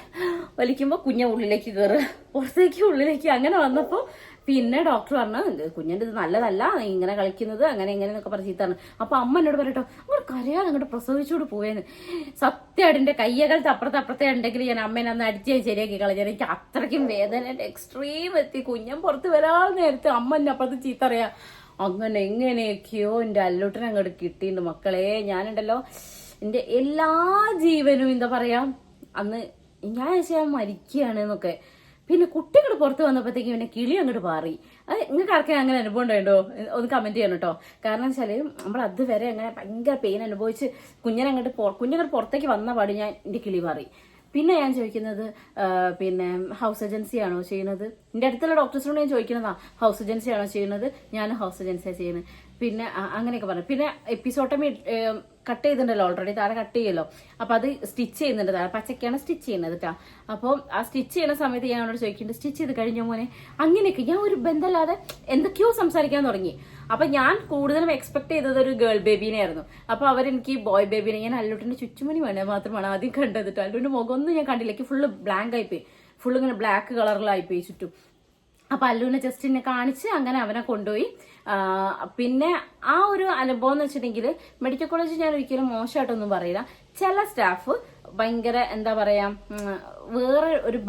Speaker 1: വലിക്കുമ്പോ കുഞ്ഞ ഉള്ളിലേക്ക് കയറുക, പുറത്തേക്ക് ഉള്ളിലേക്ക്. അങ്ങനെ വന്നപ്പോ പിന്നെ ഡോക്ടർ പറഞ്ഞു കുഞ്ഞിന്റെ ഇത് നല്ലതല്ല ഇങ്ങനെ കളിക്കുന്നത്, അങ്ങനെ ഇങ്ങനെ എന്നൊക്കെ പറഞ്ഞ് ചീത്താണ്. അപ്പൊ അമ്മ എന്നോട് പറയട്ടോ അങ്ങോട്ട് കരയാൻ അങ്ങോട്ട് പ്രസവിച്ചോട് പോയെന്ന്. സത്യമായിട്ട് എന്റെ കയ്യകലത്ത് അപ്പുറത്തെ ഉണ്ടെങ്കിൽ ഞാൻ അമ്മേനെ അന്ന് അടിച്ച് ശരിയാക്കി കളഞ്ഞു. എനിക്ക് അത്രയ്ക്കും വേദന എക്സ്ട്രീം എത്തി. കുഞ്ഞൻ പുറത്ത് വരാൻ നേരത്തെ അമ്മ എന്നെ അപ്പുറത്ത് ചീത്ത അറിയാ. അങ്ങനെ എങ്ങനെയൊക്കെയോ എന്റെ അല്ലൂട്ടനെ അങ്ങോട്ട് കിട്ടിയിട്ടുണ്ട് മക്കളെ. ഞാനുണ്ടല്ലോ എന്റെ എല്ലാ ജീവനും എന്താ പറയാ അന്ന് ഞാൻ മരിക്കുകയാണ് എന്നൊക്കെ. പിന്നെ കുട്ടികൾ പുറത്ത് വന്നപ്പോഴത്തേക്കും പിന്നെ കിളി അങ്ങോട്ട് പാറി. അത് നിങ്ങൾക്ക് ആർക്കെങ്കിലും അങ്ങനെ അനുഭവം ഉണ്ടായിട്ടോ? ഒന്ന് കമന്റ് ചെയ്യണം കേട്ടോ. കാരണം വെച്ചാല് നമ്മൾ അതുവരെ അങ്ങനെ ഭയങ്കര പെയിൻ അനുഭവിച്ച് കുഞ്ഞിനങ്ങോട്ട് പുറത്തേക്ക് വന്ന പാടി ഞാൻ എന്റെ കിളി പാറി. പിന്നെ ഞാൻ ചോദിക്കുന്നത് പിന്നെ ഹൗസ് ഏജൻസി ആണോ ചെയ്യുന്നത്? എന്റെ അടുത്തുള്ള ഡോക്ടേഴ്സിനോട് ഞാൻ ചോദിക്കുന്നതാ ഹൗസ് ഏജൻസി ആണോ ചെയ്യുന്നത്? ഞാൻ ഹൗസ് ഏജൻസിയാണ് ചെയ്യുന്നത്. പിന്നെ അങ്ങനെയൊക്കെ പറഞ്ഞു. പിന്നെ എപ്പിസോട്ടമി കട്ട് ചെയ്തിട്ടുണ്ടല്ലോ, ഓൾറെഡി താഴെ കട്ട് ചെയ്യല്ലോ. അപ്പൊ അത് സ്റ്റിച്ച് ചെയ്യുന്നുണ്ട്, താഴെ പച്ചക്കാണ് സ്റ്റിച്ച് ചെയ്യുന്നത് കേട്ടോ. അപ്പോൾ ആ സ്റ്റിച്ച് ചെയ്യുന്ന സമയത്ത് ഞാൻ അവനോട് ചോദിക്കുന്നുണ്ട് സ്റ്റിച്ച് ചെയ്ത് കഴിഞ്ഞ മോനെ, അങ്ങനെയൊക്കെ ഞാൻ ഒരു ബന്ധമില്ലാതെ എന്തൊക്കെയോ സംസാരിക്കാൻ തുടങ്ങി. അപ്പൊ ഞാൻ കൂടുതലും എക്സ്പെക്ട് ചെയ്തത് ഒരു ഗേൾ ബേബീനെ ആയിരുന്നു. അപ്പൊ അവരെനിക്ക് ബോയ് ബേബീനെ, ഞാൻ അല്ലൂട്ടിന്റെ ചുറ്റുമണി വേണേ മാത്രമാണ് ആദ്യം കണ്ടത് കേട്ടോ. അല്ലൂട്ടിന്റെ മുഖമൊന്നും ഞാൻ കണ്ടില്ല, എനിക്ക് ഫുള്ള് ബ്ലാങ്ക് ആയിപ്പോയി, ഫുള്ള് ഇങ്ങനെ ബ്ലാക്ക് കളറിലായിപ്പോയി ചുറ്റും. അപ്പൊ അല്ലുവിനെ ജസ്റ്റ് എന്നെ കാണിച്ച് അങ്ങനെ അവനെ കൊണ്ടുപോയി. പിന്നെ ആ ഒരു അനുഭവം എന്ന് വെച്ചിട്ടുണ്ടെങ്കിൽ മെഡിക്കൽ കോളേജിൽ ഞാൻ ഒരിക്കലും മോശമായിട്ടൊന്നും പറയില്ല. ചില സ്റ്റാഫ് ഭയങ്കര എന്താ പറയാ വേറൊരു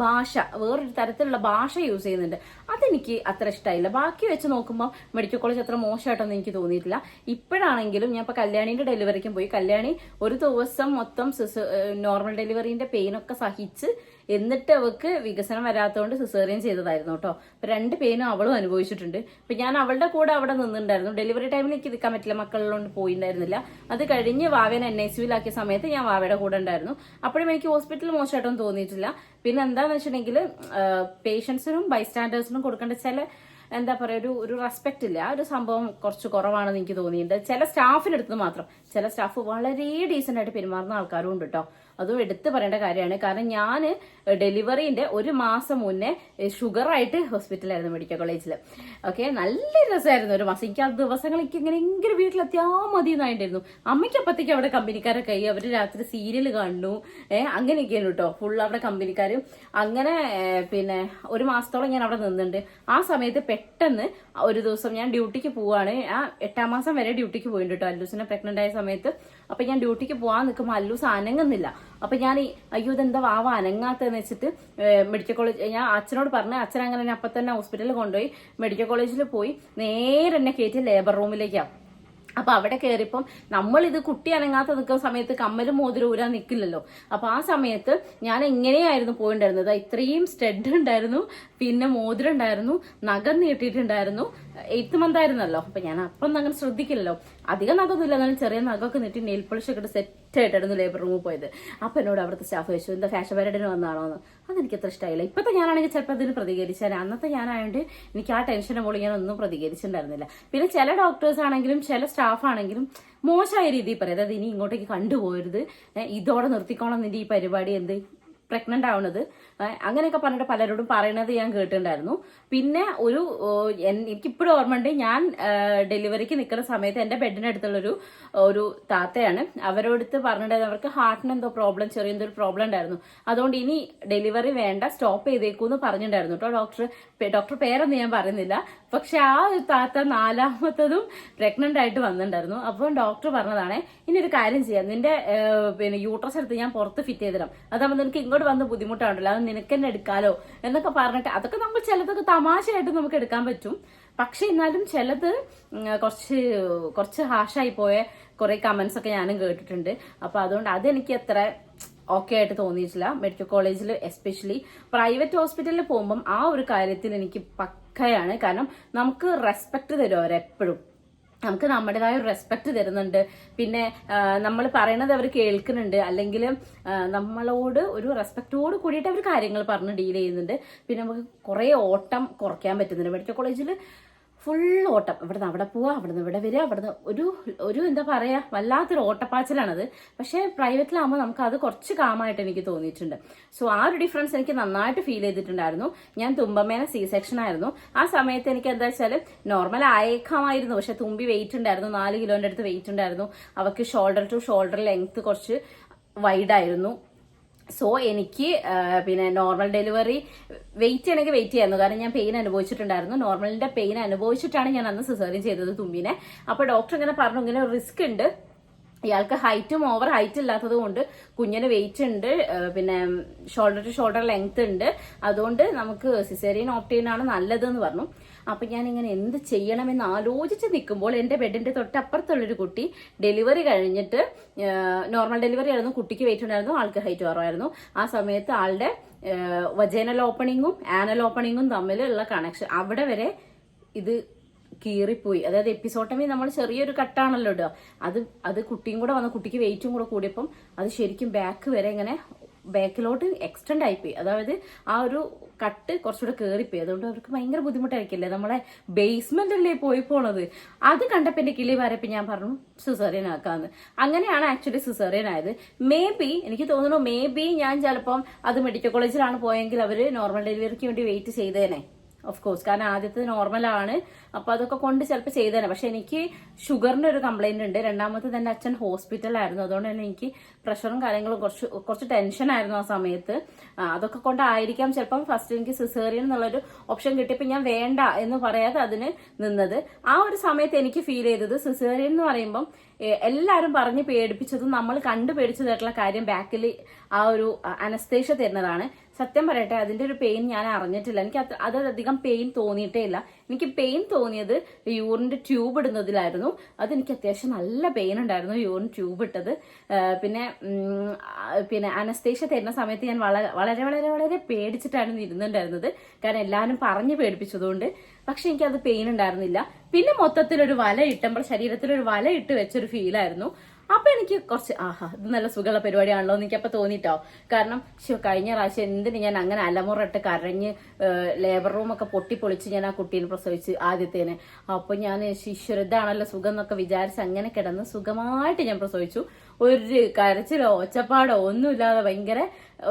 Speaker 1: തരത്തിലുള്ള ഭാഷ യൂസ് ചെയ്യുന്നുണ്ട്. അതെനിക്ക് അത്ര ഇഷ്ടമായില്ല. ബാക്കി വെച്ച് നോക്കുമ്പോൾ മെഡിക്കൽ കോളേജ് അത്ര മോശമായിട്ടൊന്നും എനിക്ക് തോന്നിയിട്ടില്ല. ഇപ്പോഴാണെങ്കിലും ഞാൻ ഇപ്പൊ കല്യാണിന്റെ ഡെലിവറിക്കും പോയി. കല്യാണി ഒരു ദിവസം മൊത്തം നോർമൽ ഡെലിവറിന്റെ പെയിനൊക്കെ സഹിച്ച് എന്നിട്ട് അവൾക്ക് വികസനം വരാത്തതുകൊണ്ട് സിസേറിയൻ ചെയ്തതായിരുന്നു കേട്ടോ. അപ്പൊ 2 പെയിനും അവളും അനുഭവിച്ചിട്ടുണ്ട്. അപ്പൊ ഞാൻ അവളുടെ കൂടെ അവിടെ നിന്നിട്ടുണ്ടായിരുന്നു. ഡെലിവറി ടൈമിൽ എനിക്ക് നിൽക്കാൻ പറ്റില്ല, മക്കളിലോണ്ട് പോയിട്ടുണ്ടായിരുന്നില്ല. അത് കഴിഞ്ഞ് വാവേനെ NICUലാക്കിയ സമയത്ത് ഞാൻ വാവയുടെ കൂടെ ഉണ്ടായിരുന്നു. അപ്പോഴും എനിക്ക് ഹോസ്പിറ്റലിൽ മോശമായിട്ടൊന്നും തോന്നിയിട്ടില്ല. പിന്നെ എന്താന്ന് വെച്ചിട്ടുണ്ടെങ്കിൽ പേഷ്യൻസിനും ബൈസ്റ്റാൻഡേഴ്സിനും കൊടുക്കേണ്ട ചില എന്താ പറയുക ഒരു റെസ്പെക്ട് ഇല്ല. ആ ഒരു സംഭവം കുറച്ച് കുറവാണെന്ന് എനിക്ക് തോന്നിയിട്ടുണ്ട്. ചില സ്റ്റാഫിനടുത്ത് മാത്രം. ചില സ്റ്റാഫ് വളരെ ഡീസന്റ് ആയിട്ട് പെരുമാറുന്ന ആൾക്കാരും ഉണ്ട് കേട്ടോ. അതും എടുത്തു പറയേണ്ട കാര്യമാണ്. കാരണം ഞാൻ ഡെലിവറിന്റെ 1 മാസം മുന്നേ ഷുഗറായിട്ട് ഹോസ്പിറ്റലായിരുന്നു മെഡിക്കൽ കോളേജിൽ. ഓക്കെ, നല്ല രസമായിരുന്നു 1 മാസം. എനിക്ക് ആ ദിവസങ്ങളേക്ക് എങ്ങനെയെങ്കിലും വീട്ടിലെത്തിയാൽ മതി എന്നായിട്ടായിരുന്നു. അമ്മയ്ക്ക് അപ്പത്തേക്ക് അവിടെ കമ്പനിക്കാരൊക്കെ ആയി, അവര് രാത്രി സീരിയൽ കാണുന്നു, അങ്ങനെയൊക്കെയാണ് കേട്ടോ. ഫുൾ അവിടെ കമ്പനിക്കാരും. അങ്ങനെ പിന്നെ 1 മാസത്തോളം ഞാൻ അവിടെ നിന്നിട്ടുണ്ട്. ആ സമയത്ത് പെട്ടെന്ന് ഒരു ദിവസം ഞാൻ ഡ്യൂട്ടിക്ക് പോവാണ്. ആ 8ാം മാസം വരെ ഡ്യൂട്ടിക്ക് പോയിട്ടുണ്ട് കേട്ടോ, അല്ലൂസിനെ പ്രഗ്നന്റ് ആയ സമയത്ത്. അപ്പൊ ഞാൻ ഡ്യൂട്ടിക്ക് പോവാൻ നിൽക്കുമ്പോൾ അല്ലൂസ് അനങ്ങുന്നില്ല. അപ്പൊ ഞാൻ അയ്യോ ഇതെന്താ വാവ അനങ്ങാത്തതെന്ന് വെച്ചിട്ട് മെഡിക്കൽ കോളേജ് ഞാൻ അച്ഛനോട് പറഞ്ഞു. അച്ഛൻ അങ്ങനെ അപ്പൊ തന്നെ ഹോസ്പിറ്റലിൽ കൊണ്ടുപോയി. മെഡിക്കൽ കോളേജിൽ പോയി നേരെ എന്നെ കയറ്റി ലേബർ റൂമിലേക്കാണ്. അപ്പൊ അവിടെ കയറിയപ്പം നമ്മളിത് കുട്ടി അനങ്ങാത്ത നിൽക്കുന്ന സമയത്ത് കമ്മലും മോതിരം ഊരാൻ നിൽക്കില്ലല്ലോ. അപ്പൊ ആ സമയത്ത് ഞാൻ എങ്ങനെയായിരുന്നു പോയിണ്ടായിരുന്നത്, ഇത്രയും സ്റ്റഡ് ഉണ്ടായിരുന്നു, പിന്നെ മോതിരം ഉണ്ടായിരുന്നു, നഖം നീട്ടിയിട്ടുണ്ടായിരുന്നു. 8th month ആയിരുന്നല്ലോ. അപ്പൊ ഞാൻ അപ്പം അങ്ങനെ ശ്രദ്ധിക്കില്ലല്ലോ, അധികം നഖമൊന്നുമില്ല, എന്നാലും ചെറിയ നഖമൊക്കെ നീട്ടി നെയിൽ പോളിഷ് ഒക്കെ ഇട്ട് സെറ്റ് ആയിട്ടായിരുന്നു ലേബർ റൂമിൽ പോയത്. അപ്പൊ എന്നോട് അവിടുത്തെ സ്റ്റാഫ് ചോദിച്ചു, എന്താ ഫാഷൻ പരേഡിന് വന്നാണോ എന്ന്. അതെനിക്ക് അത്ര ഇഷ്ടമായില്ല. ഇപ്പത്തെ ഞാനാണെങ്കിൽ ചിലപ്പോൾ അതിന് പ്രതികരിച്ചാൽ, അന്നത്തെ ഞാനായതുകൊണ്ട് എനിക്ക് ആ ടെൻഷനെ പോലെ ഞാൻ ഒന്നും പ്രതികരിച്ചിട്ടുണ്ടായിരുന്നില്ല. പിന്നെ ചില ഡോക്ടേഴ്സ് ആണെങ്കിലും ചില സ്റ്റാഫ് ആണെങ്കിലും മോശമായ രീതിയിൽ പറയും, അതായത് ഇനി ഇങ്ങോട്ടേക്ക് കണ്ടുപോകരുത്, ഇതോടെ നിർത്തിക്കോണം നിന്റെ ഈ പരിപാടി, എന്ത് പ്രഗ്നന്റ് ആവുന്നത്, അങ്ങനെയൊക്കെ പറഞ്ഞിട്ട് പലരോടും പറയണത് ഞാൻ കേട്ടിട്ടുണ്ടായിരുന്നു. പിന്നെ എനിക്കിപ്പോഴും ഓർമ്മയുണ്ട്, ഞാൻ ഡെലിവറിക്ക് നിൽക്കുന്ന സമയത്ത് എൻ്റെ ബെഡിനടുത്തുള്ളൊരു താത്തയാണ്, അവരോടുത്ത് പറഞ്ഞിട്ടുണ്ടായിരുന്നു അവർക്ക് ഹാർട്ടിന് എന്തോ പ്രോബ്ലം, ചെറിയൊരു പ്രോബ്ലം ഉണ്ടായിരുന്നു, അതുകൊണ്ട് ഇനി ഡെലിവറി വേണ്ട, സ്റ്റോപ്പ് ചെയ്തേക്കൂന്ന് പറഞ്ഞിട്ടുണ്ടായിരുന്നു കേട്ടോ. ഡോക്ടർ പേരൊന്നും ഞാൻ പറയുന്നില്ല. പക്ഷെ ആ ഒരു താത്ത 4ാമത്തതും പ്രഗ്നന്റ് ആയിട്ട് വന്നിട്ടുണ്ടായിരുന്നു. അപ്പം ഡോക്ടർ പറഞ്ഞതാണ്, ഇനി ഒരു കാര്യം ചെയ്യാം, നിന്റെ പിന്നെ യൂട്രസ് എടുത്ത് ഞാൻ പുറത്ത് ഫിറ്റ് ചെയ്തിടാം, അതാകുമ്പോൾ നിനക്ക് ഇങ്ങോട്ട് വന്ന് ബുദ്ധിമുട്ടാണല്ലോ, അത് നിനക്ക് തന്നെ എടുക്കാലോ എന്നൊക്കെ പറഞ്ഞിട്ട്, അതൊക്കെ നമ്മൾ ചിലതൊക്കെ തമാശയായിട്ട് നമുക്ക് എടുക്കാൻ പറ്റും. പക്ഷെ എന്നാലും ചിലത് കുറച്ച് ഹാഷായി പോയ കുറെ കമന്റ്സ് ഒക്കെ ഞാനും കേട്ടിട്ടുണ്ട്. അപ്പൊ അതുകൊണ്ട് അതെനിക്ക് അത്ര ഓക്കെ ആയിട്ട് തോന്നിയിട്ടില്ല. മെഡിക്കൽ കോളേജിൽ എസ്പെഷ്യലി പ്രൈവറ്റ് ഹോസ്പിറ്റലിൽ പോകുമ്പം ആ ഒരു കാര്യത്തിൽ എനിക്ക് പക്കയാണ്. കാരണം നമുക്ക് റെസ്പെക്ട് തരും അവരെപ്പോഴും, നമുക്ക് നമ്മുടേതായ ഒരു റെസ്പെക്ട് തരുന്നുണ്ട്. പിന്നെ നമ്മൾ പറയണത് അവർ കേൾക്കുന്നുണ്ട്, അല്ലെങ്കിൽ നമ്മളോട് ഒരു റെസ്പെക്റ്റോട് കൂടിയിട്ട് അവർ കാര്യങ്ങൾ പറഞ്ഞ് ഡീൽ ചെയ്യുന്നുണ്ട്. പിന്നെ നമുക്ക് കുറെ ഓട്ടം കുറയ്ക്കാൻ പറ്റുന്നുണ്ട്. മെഡിക്കൽ കോളേജിൽ ഫുൾ ഓട്ടം, ഇവിടുന്ന് അവിടെ പോവുക, അവിടുന്ന് ഇവിടെ വരിക, അവിടുന്ന് ഒരു എന്താ പറയാ, വല്ലാത്തൊരു ഓട്ടപ്പാച്ചിലാണത്. പക്ഷെ പ്രൈവറ്റിലാകുമ്പോൾ നമുക്ക് അത് കുറച്ച് കാമായിട്ട് എനിക്ക് തോന്നിയിട്ടുണ്ട്. സോ ആ ഒരു ഡിഫറൻസ് എനിക്ക് നന്നായിട്ട് ഫീൽ ചെയ്തിട്ടുണ്ടായിരുന്നു. ഞാൻ തുമ്പമേന C-section ആയിരുന്നു. ആ സമയത്ത് എനിക്ക് എന്താ വെച്ചാൽ നോർമൽ ആയേക്കാമായിരുന്നു, പക്ഷെ തുമ്പി വെയിറ്റ് ഉണ്ടായിരുന്നു, 4 കിലോന്റെ അടുത്ത് വെയിറ്റ് ഉണ്ടായിരുന്നു. അവർക്ക് ഷോൾഡർ ടു ഷോൾഡർ ലെങ്ത് കുറച്ച് വൈഡായിരുന്നു. സോ എനിക്ക് പിന്നെ നോർമൽ ഡെലിവറി വെയിറ്റ് ചെയ്യണമെങ്കിൽ വെയിറ്റ് ചെയ്യായിരുന്നു, കാരണം ഞാൻ പെയിൻ അനുഭവിച്ചിട്ടുണ്ടായിരുന്നു. നോർമലിന്റെ പെയിൻ അനുഭവിച്ചിട്ടാണ് ഞാൻ അന്ന് സിസേറിയൻ ചെയ്തത് തുമ്പിനെ. അപ്പൊ ഡോക്ടർ ഇങ്ങനെ പറഞ്ഞു, ഇങ്ങനെ റിസ്ക് ഉണ്ട്, ഇയാൾക്ക് ഹൈറ്റും ഓവർ ഹൈറ്റ് ഇല്ലാത്തത് കൊണ്ട് കുഞ്ഞിന് വെയിറ്റ് ഉണ്ട്, പിന്നെ ഷോൾഡർ ടു ഷോൾഡർ ലെങ്ത് ഉണ്ട്, അതുകൊണ്ട് നമുക്ക് സിസേറിയൻ ഓപ്റ്റ് ചെയ്യുന്നതാണ് നല്ലതെന്ന് പറഞ്ഞു. അപ്പൊ ഞാൻ ഇങ്ങനെ എന്ത് ചെയ്യണമെന്ന് ആലോചിച്ച് നിൽക്കുമ്പോൾ എൻ്റെ ബെഡിന്റെ തൊട്ടപ്പുറത്തുള്ളൊരു കുട്ടി ഡെലിവറി കഴിഞ്ഞിട്ട്, നോർമൽ ഡെലിവറി ആയിരുന്നു, കുട്ടിക്ക് വെയിറ്റ് ഉണ്ടായിരുന്നു, ആൾക്ക് ഹൈറ്റ് കുറവായിരുന്നു. ആ സമയത്ത് ആളുടെ വജൈനൽ ഓപ്പണിങ്ങും ആനൽ ഓപ്പണിങ്ങും തമ്മിലുള്ള കണക്ഷൻ അവിടെ വരെ ഇത് കീറിപ്പോയി. അതായത് എപ്പിസോട്ടമി നമ്മൾ ചെറിയൊരു കട്ടാണല്ലോ ഇടുക, അത് കുട്ടിയും കൂടെ വന്ന, കുട്ടിക്ക് വെയിറ്റും കൂടെ കൂടിയപ്പം അത് ശരിക്കും ബാക്ക് വരെ ഇങ്ങനെ ബാക്കിലോട്ട് എക്സ്റ്റെൻഡ് ആയിപ്പോയി. അതായത് ആ ഒരു കട്ട് കുറച്ചുകൂടെ കയറിപ്പോയി. അതുകൊണ്ട് അവർക്ക് ഭയങ്കര ബുദ്ധിമുട്ടായിരിക്കില്ലേ, നമ്മളെ ബേസ്മെന്റ് അല്ലേ പോണത്. അത് കണ്ടപ്പോൾ എന്റെ കിളി വരപ്പോ ഞാൻ പറഞ്ഞു സിസേറിയൻ ആക്കാന്ന്. അങ്ങനെയാണ് ആക്ച്വലി സിസേറിയൻ ആയത്. എനിക്ക് തോന്നുന്നു ഞാൻ ചിലപ്പം അത് മെഡിക്കൽ കോളേജിലാണ് പോയെങ്കിൽ അവര് നോർമൽ ഡെലിവറിക്ക് വേണ്ടി വെയിറ്റ് ചെയ്തേനെ. ഓഫ് കോഴ്സ്, കാരണം ആദ്യത്തെ നോർമലാണ്, അപ്പൊ അതൊക്കെ കൊണ്ട് ചിലപ്പോൾ ചെയ്തേനെ. പക്ഷെ എനിക്ക് ഷുഗറിന്റെ ഒരു കംപ്ലൈന്റ് ഉണ്ട്. രണ്ടാമത്തെ തന്നെ അച്ഛൻ ഹോസ്പിറ്റലായിരുന്നു, അതുകൊണ്ട് തന്നെ എനിക്ക് പ്രഷറും കാര്യങ്ങളും കുറച്ച് ടെൻഷനായിരുന്നു ആ സമയത്ത്. അതൊക്കെ കൊണ്ടായിരിക്കാം ചിലപ്പം ഫസ്റ്റ് എനിക്ക് സിസേറിയൻ എന്നുള്ളൊരു ഓപ്ഷൻ കിട്ടിയപ്പോൾ ഞാൻ വേണ്ട എന്ന് പറയാതെ അതിന് നിന്നത്. ആ ഒരു സമയത്ത് എനിക്ക് ഫീൽ ചെയ്തത് സിസേറിയൻ എന്ന് പറയുമ്പം എല്ലാവരും പറഞ്ഞ് പേടിപ്പിച്ചതും നമ്മൾ കണ്ടു പേടിച്ചതായിട്ടുള്ള കാര്യം ബാക്കിൽ ആ ഒരു അനസ്തേഷ്യ തരുന്നതാണ്. സത്യം പറയട്ടെ, അതിന്റെ ഒരു പെയിൻ ഞാൻ അറിഞ്ഞിട്ടില്ല. എനിക്ക് അധികം പെയിൻ തോന്നിയിട്ടേ ഇല്ല. എനിക്ക് പെയിൻ തോന്നിയത് യൂറിന്റെ ട്യൂബ് ഇടുന്നതിലായിരുന്നു. അതെനിക്ക് അത്യാവശ്യം നല്ല പെയിൻ ഉണ്ടായിരുന്നു, യൂറിൻ ട്യൂബ് ഇട്ടത്. പിന്നെ അനസ്തേഷ്യ തരുന്ന സമയത്ത് ഞാൻ വളരെ വളരെ വളരെ പേടിച്ചിട്ടാണ് ഇരുന്നുണ്ടായിരുന്നത്, കാരണം എല്ലാവരും പറഞ്ഞ് പേടിപ്പിച്ചതുകൊണ്ട്. പക്ഷെ എനിക്കത് പെയിൻ ഉണ്ടായിരുന്നില്ല. പിന്നെ മൊത്തത്തിലൊരു വല ഇട്ടുമ്പോൾ ശരീരത്തിലൊരു വല ഇട്ട് വെച്ചൊരു ഫീലായിരുന്നു. അപ്പൊ എനിക്ക് കുറച്ച് ഇത് നല്ല സുഖമുള്ള പരിപാടിയാണല്ലോ എന്ന് എനിക്കപ്പൊ തോന്നിട്ടോ. കാരണം കഴിഞ്ഞ പ്രാവശ്യം എന്തിന് ഞാൻ അങ്ങനെ അലമുറട്ട് കരഞ്ഞ് ലേബർ റൂമൊക്കെ പൊട്ടിപ്പൊളിച്ച് ഞാൻ ആ കുട്ടീനെ പ്രസവിച്ച് ആദ്യത്തേന്. അപ്പൊ ഞാൻ ഇതാണല്ലോ സുഖം എന്നൊക്കെ വിചാരിച്ച് അങ്ങനെ കിടന്ന് സുഖമായിട്ട് ഞാൻ പ്രസവിച്ചു. ഒരു കരച്ചിലോ ഒച്ചപ്പാടോ ഒന്നുമില്ലാതെ ഭയങ്കര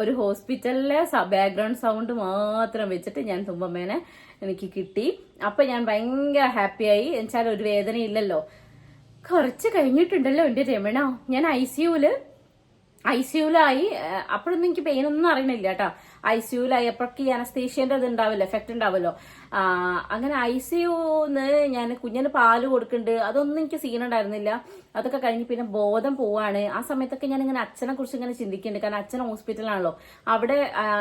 Speaker 1: ഒരു ഹോസ്പിറ്റലിലെ ബാക്ക്ഗ്രൗണ്ട് സൗണ്ട് മാത്രം വെച്ചിട്ട് ഞാൻ തുമ്പമ്മേനെ എനിക്ക് കിട്ടി. അപ്പൊ ഞാൻ ഭയങ്കര ഹാപ്പിയായി. എന്നുവെച്ചാൽ ഒരു വേദനയില്ലല്ലോ. കുറച്ച് കഴിഞ്ഞിട്ടുണ്ടല്ലോ എന്റെ രമണ, ഞാൻ ഐസിയുലായി. അപ്പോഴൊന്നും എനിക്ക് പെയിൻ ഒന്നും അറിയണില്ല കേട്ടോ. ഐസിയുലായി അപ്പോഴൊക്കെ ഈ അനസ്തേഷ്യന്റെ ഇത് ഉണ്ടാവില്ല, എഫക്ട് ഉണ്ടാവല്ലോ. അങ്ങനെ ICUന്ന് ഞാൻ കുഞ്ഞിന് പാല് കൊടുക്കുന്നുണ്ട്, അതൊന്നും എനിക്ക് സീൻ ഉണ്ടായിരുന്നില്ല. അതൊക്കെ കഴിഞ്ഞ് പിന്നെ ബോധം പോവാണ്. ആ സമയത്തൊക്കെ ഞാൻ ഇങ്ങനെ അച്ഛനെ കുറിച്ച് ഇങ്ങനെ ചിന്തിക്കുന്നുണ്ട്. കാരണം അച്ഛൻ ഹോസ്പിറ്റലാണല്ലോ. അവിടെ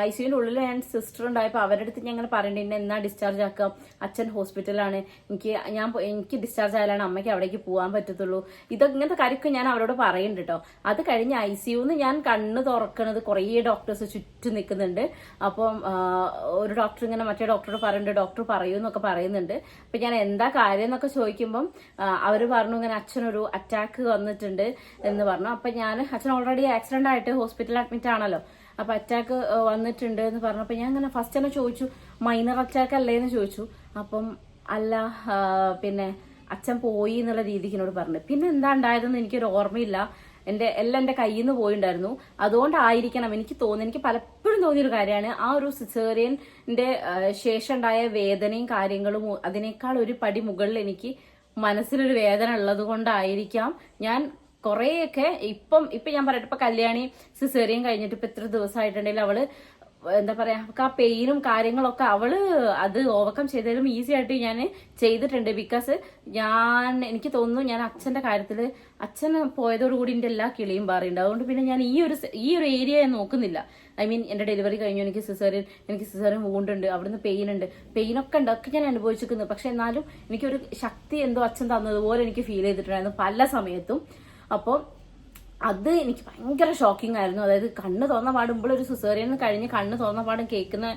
Speaker 1: ICUവിന്റെ ഉള്ളിൽ ഞാൻ സിസ്റ്റർ ഉണ്ടായപ്പോൾ അവരുടെ അടുത്ത് ഞാൻ ഇങ്ങനെ പറയേണ്ടത് എന്നാ ഡിസ്ചാർജ് ആക്കാം, അച്ഛൻ ഹോസ്പിറ്റലാണ്, എനിക്ക് ഡിസ്ചാർജ് ആയാലാണ് അമ്മയ്ക്ക് അവിടേക്ക് പോകാൻ പറ്റത്തുള്ളൂ. ഇങ്ങനത്തെ കാര്യമൊക്കെ ഞാൻ അവരോട് പറയുന്നുണ്ട് കേട്ടോ. അത് കഴിഞ്ഞ് ICUന്ന് ഞാൻ കണ്ണ് തുറക്കണത് കുറേ ഡോക്ടേഴ്സ് ചുറ്റും നിൽക്കുന്നുണ്ട്. അപ്പം ഒരു ഡോക്ടർ ഇങ്ങനെ മറ്റേ ഡോക്ടറോട് പറയുന്നുണ്ട്, ഡോക്ടർ പറയൂന്നൊക്കെ പറയുന്നുണ്ട്. അപ്പൊ ഞാൻ എന്താ കാര്യം എന്നൊക്കെ ചോദിക്കുമ്പം അവർ പറഞ്ഞു ഇങ്ങനെ അച്ഛനൊരു അറ്റാക്ക് വന്നിട്ടുണ്ട് എന്ന് പറഞ്ഞു. അപ്പൊ അച്ഛൻ ഓൾറെഡി ആക്സിഡന്റ് ആയിട്ട് ഹോസ്പിറ്റലിൽ അഡ്മിറ്റ് ആണല്ലോ. അപ്പൊ അറ്റാക്ക് വന്നിട്ടുണ്ട് എന്ന് പറഞ്ഞപ്പോ ഞാൻ ഇങ്ങനെ ഫസ്റ്റ് തന്നെ ചോദിച്ചു, മൈനർ അറ്റാക്ക് അല്ലേ എന്ന് ചോദിച്ചു. അപ്പം അല്ല, പിന്നെ അച്ഛൻ പോയി എന്നുള്ള രീതിക്ക് എന്നോട് പറഞ്ഞു. പിന്നെ എന്താ ഉണ്ടായതെന്ന് എനിക്കൊരു ഓർമ്മയില്ല. എല്ലാം എന്റെ കയ്യിൽ നിന്ന് പോയിണ്ടായിരുന്നു. അതുകൊണ്ടായിരിക്കണം എനിക്ക് തോന്നുന്നു, എനിക്ക് പലപ്പോഴും തോന്നിയൊരു കാര്യമാണ് ആ ഒരു സിസേറിയന്റെ ശേഷം ഉണ്ടായ വേദനയും കാര്യങ്ങളും അതിനേക്കാൾ ഒരു പടി മുകളിൽ എനിക്ക് മനസ്സിലൊരു വേദന ഉള്ളത് കൊണ്ടായിരിക്കാം ഞാൻ കുറെയൊക്കെ ഇപ്പം ഞാൻ പറയട്ടെ, ഇപ്പൊ കല്യാണി സിസേറിയൻ കഴിഞ്ഞിട്ട് ഇപ്പൊ എത്ര ദിവസമായിട്ടുണ്ടെങ്കിൽ അവള് എന്താ പറയാ, ആ പെയിനും കാര്യങ്ങളൊക്കെ അവള് അത് ഓവർകം ചെയ്താലും ഈസി ആയിട്ട് ഞാൻ ചെയ്തിട്ടുണ്ട്. ബിക്കോസ് എനിക്ക് തോന്നുന്നു ഞാൻ അച്ഛന്റെ കാര്യത്തില് അച്ഛന് പോയതോടുകൂടി എന്റെ എല്ലാ കിളിയും പാറിയുണ്ട്. അതുകൊണ്ട് പിന്നെ ഞാൻ ഈ ഒരു ഏരിയ നോക്കുന്നില്ല. ഐ മീൻ എന്റെ ഡെലിവറി കഴിഞ്ഞു, എനിക്ക് സിസേറിയൻ വൂണ്ടുണ്ട്, അവിടുന്ന് പെയിനൊക്കെ ഉണ്ട്, ഒക്കെ ഞാൻ അനുഭവിച്ചിരിക്കുന്നു. പക്ഷെ എന്നാലും എനിക്കൊരു ശക്തി എന്തോ അച്ഛൻ തന്നതുപോലെ എനിക്ക് ഫീൽ ചെയ്തിട്ടുണ്ടായിരുന്നു പല സമയത്തും. അപ്പോൾ അത് എനിക്ക് ഭയങ്കര ഷോക്കിംഗ് ആയിരുന്നു. അതായത് കണ്ണ് തുറന്ന പാടുമ്പോൾ ഒരു സിസേറിയൻ കഴിഞ്ഞ് കണ്ണ് തുറന്ന പാടും കേൾക്കുന്ന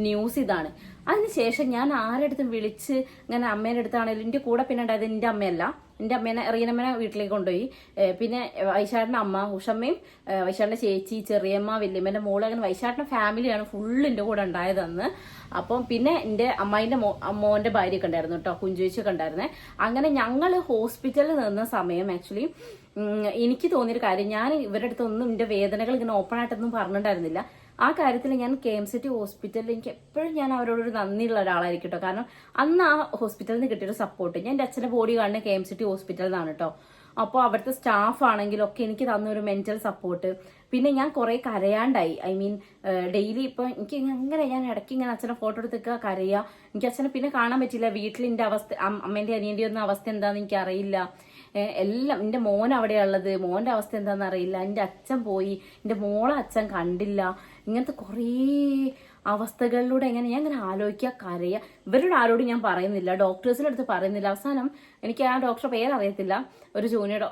Speaker 1: ന്യൂസ് ഇതാണ്. അതിനുശേഷം ഞാൻ ആരെടുത്തും വിളിച്ച് ഇങ്ങനെ അമ്മേൻ്റെ അടുത്താണെങ്കിലും എൻ്റെ കൂടെ പിന്നെ ഉണ്ടായത് എൻ്റെ അമ്മയല്ല, എൻ്റെ അമ്മേനെ റീനമ്മേനെ വീട്ടിലേക്ക് കൊണ്ടുപോയി. പിന്നെ വൈശാട്ടിന്റെ അമ്മ ഉഷമ്മയും വൈശാട്ടിന്റെ ചേച്ചി, ചെറിയമ്മ, വല്യമ്മേന്റെ മോള്, അങ്ങനെ വൈശാട്ടിന്റെ ഫാമിലിയാണ് ഫുള്ള് എൻ്റെ കൂടെ ഉണ്ടായതെന്ന്. അപ്പം പിന്നെ എൻ്റെ അമ്മായിന്റെ മോന്റെ ഭാര്യയൊക്കെ ഉണ്ടായിരുന്നു കേട്ടോ, കുഞ്ചേച്ചിയൊക്കെ ഉണ്ടായിരുന്നേ. അങ്ങനെ ഞങ്ങൾ ഹോസ്പിറ്റലിൽ നിന്ന സമയം ആക്ച്വലി എനിക്ക് തോന്നിയൊരു കാര്യം, ഞാൻ ഇവരുടെ അടുത്തൊന്നും എൻ്റെ വേദനകൾ ഇങ്ങനെ ഓപ്പൺ ആയിട്ടൊന്നും പറഞ്ഞിട്ടുണ്ടായിരുന്നില്ല. ആ കാര്യത്തിൽ ഞാൻ KMCT ഹോസ്പിറ്റലിൽ എനിക്ക് എപ്പോഴും ഞാൻ അവരോടൊരു നന്ദിയുള്ള ഒരാളായിരിക്കും കേട്ടോ. കാരണം അന്ന് ആ ഹോസ്പിറ്റലിൽ നിന്ന് കിട്ടിയൊരു സപ്പോർട്ട്, ഞാൻ എൻ്റെ അച്ഛൻ്റെ ബോഡി കാണുന്ന KMCT ഹോസ്പിറ്റലിൽ നിന്നാണ് കേട്ടോ. അപ്പോൾ അവിടുത്തെ സ്റ്റാഫ് ആണെങ്കിലും ഒക്കെ എനിക്ക് തന്നൊരു മെന്റൽ സപ്പോർട്ട്. പിന്നെ ഞാൻ കുറെ കരയാണ്ടായി. ഐ മീൻ ഡെയിലി ഇപ്പൊ എനിക്ക് ഞാൻ ഇടയ്ക്ക് ഇങ്ങനെ അച്ഛനെ ഫോട്ടോ എടുത്തേക്കുക, കരയുക. എനിക്ക് അച്ഛനെ പിന്നെ കാണാൻ പറ്റില്ല. വീട്ടിൽ എൻ്റെ അവസ്ഥ, അമ്മേന്റെ അനിയന്റെ ഒന്നും അവസ്ഥ എന്താന്ന് എനിക്ക് അറിയില്ല. എല്ലാം എൻ്റെ മോൻ അവിടെയുള്ളത്, മോന്റെ അവസ്ഥ എന്താണെന്ന് അറിയില്ല. എൻ്റെ അച്ഛൻ പോയി, എൻ്റെ മോളെ അച്ഛൻ കണ്ടില്ല. ഇങ്ങനത്തെ കുറേ അവസ്ഥകളിലൂടെ ഞാൻ ഇങ്ങനെ ആലോചിക്കുക, കരയുക. ഇവരുടെ ആരോടും ഞാൻ പറയുന്നില്ല, ഡോക്ടേഴ്സിന്റെ അടുത്ത് പറയുന്നില്ല. അവസാനം എനിക്ക് ആ ഡോക്ടറെ പേരറിയത്തില്ല, ഒരു ജൂനിയർ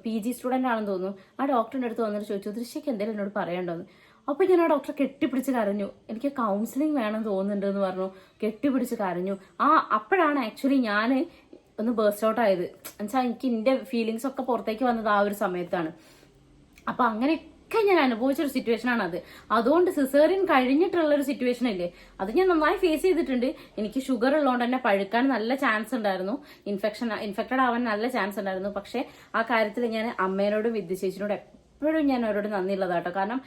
Speaker 1: PG സ്റ്റുഡന്റ് ആണെന്ന് തോന്നുന്നു. ആ ഡോക്ടറിന്റെ അടുത്ത് വന്നിട്ട് ചോദിച്ചു, ദൃശ്യക്ക് എന്തെങ്കിലും എന്നോട് പറയണ്ടോന്ന്. അപ്പൊ ഞാൻ ആ ഡോക്ടറെ കെട്ടിപ്പിടിച്ച് കരഞ്ഞു. എനിക്ക് കൗൺസിലിംഗ് വേണം തോന്നുന്നുണ്ട് എന്ന് പറഞ്ഞു, കെട്ടിപ്പിടിച്ച് കരഞ്ഞു. അപ്പോഴാണ് ആക്ച്വലി ഞാൻ ഒന്ന് ബേസ്റ്റ് ഔട്ട് ആയത്. എന്നുവെച്ചാൽ എനിക്ക് എന്റെ ഫീലിങ്സ് ഒക്കെ പുറത്തേക്ക് വന്നത് ആ ഒരു സമയത്താണ്. അപ്പൊ അങ്ങനെയൊക്കെ ഞാൻ അനുഭവിച്ചൊരു സിറ്റുവേഷൻ ആണ് അത്. അതുകൊണ്ട് സിസേറിയൻ കഴിഞ്ഞിട്ടുള്ള ഒരു സിറ്റുവേഷൻ ഇല്ലേ, അത് ഞാൻ നന്നായി ഫേസ് ചെയ്തിട്ടുണ്ട്. എനിക്ക് ഷുഗർ ഉള്ളതുകൊണ്ട് തന്നെ പഴുക്കാൻ നല്ല ചാൻസ് ഉണ്ടായിരുന്നു, ഇൻഫെക്റ്റഡ് ആവാൻ നല്ല ചാൻസ് ഉണ്ടായിരുന്നു. പക്ഷെ ആ കാര്യത്തിൽ ഞാൻ അമ്മേനോടും വിദ്യശേഷിനോടും എപ്പോഴും ഞാൻ അവരോട് നന്ദിയുള്ളതാട്ടോ. കാരണം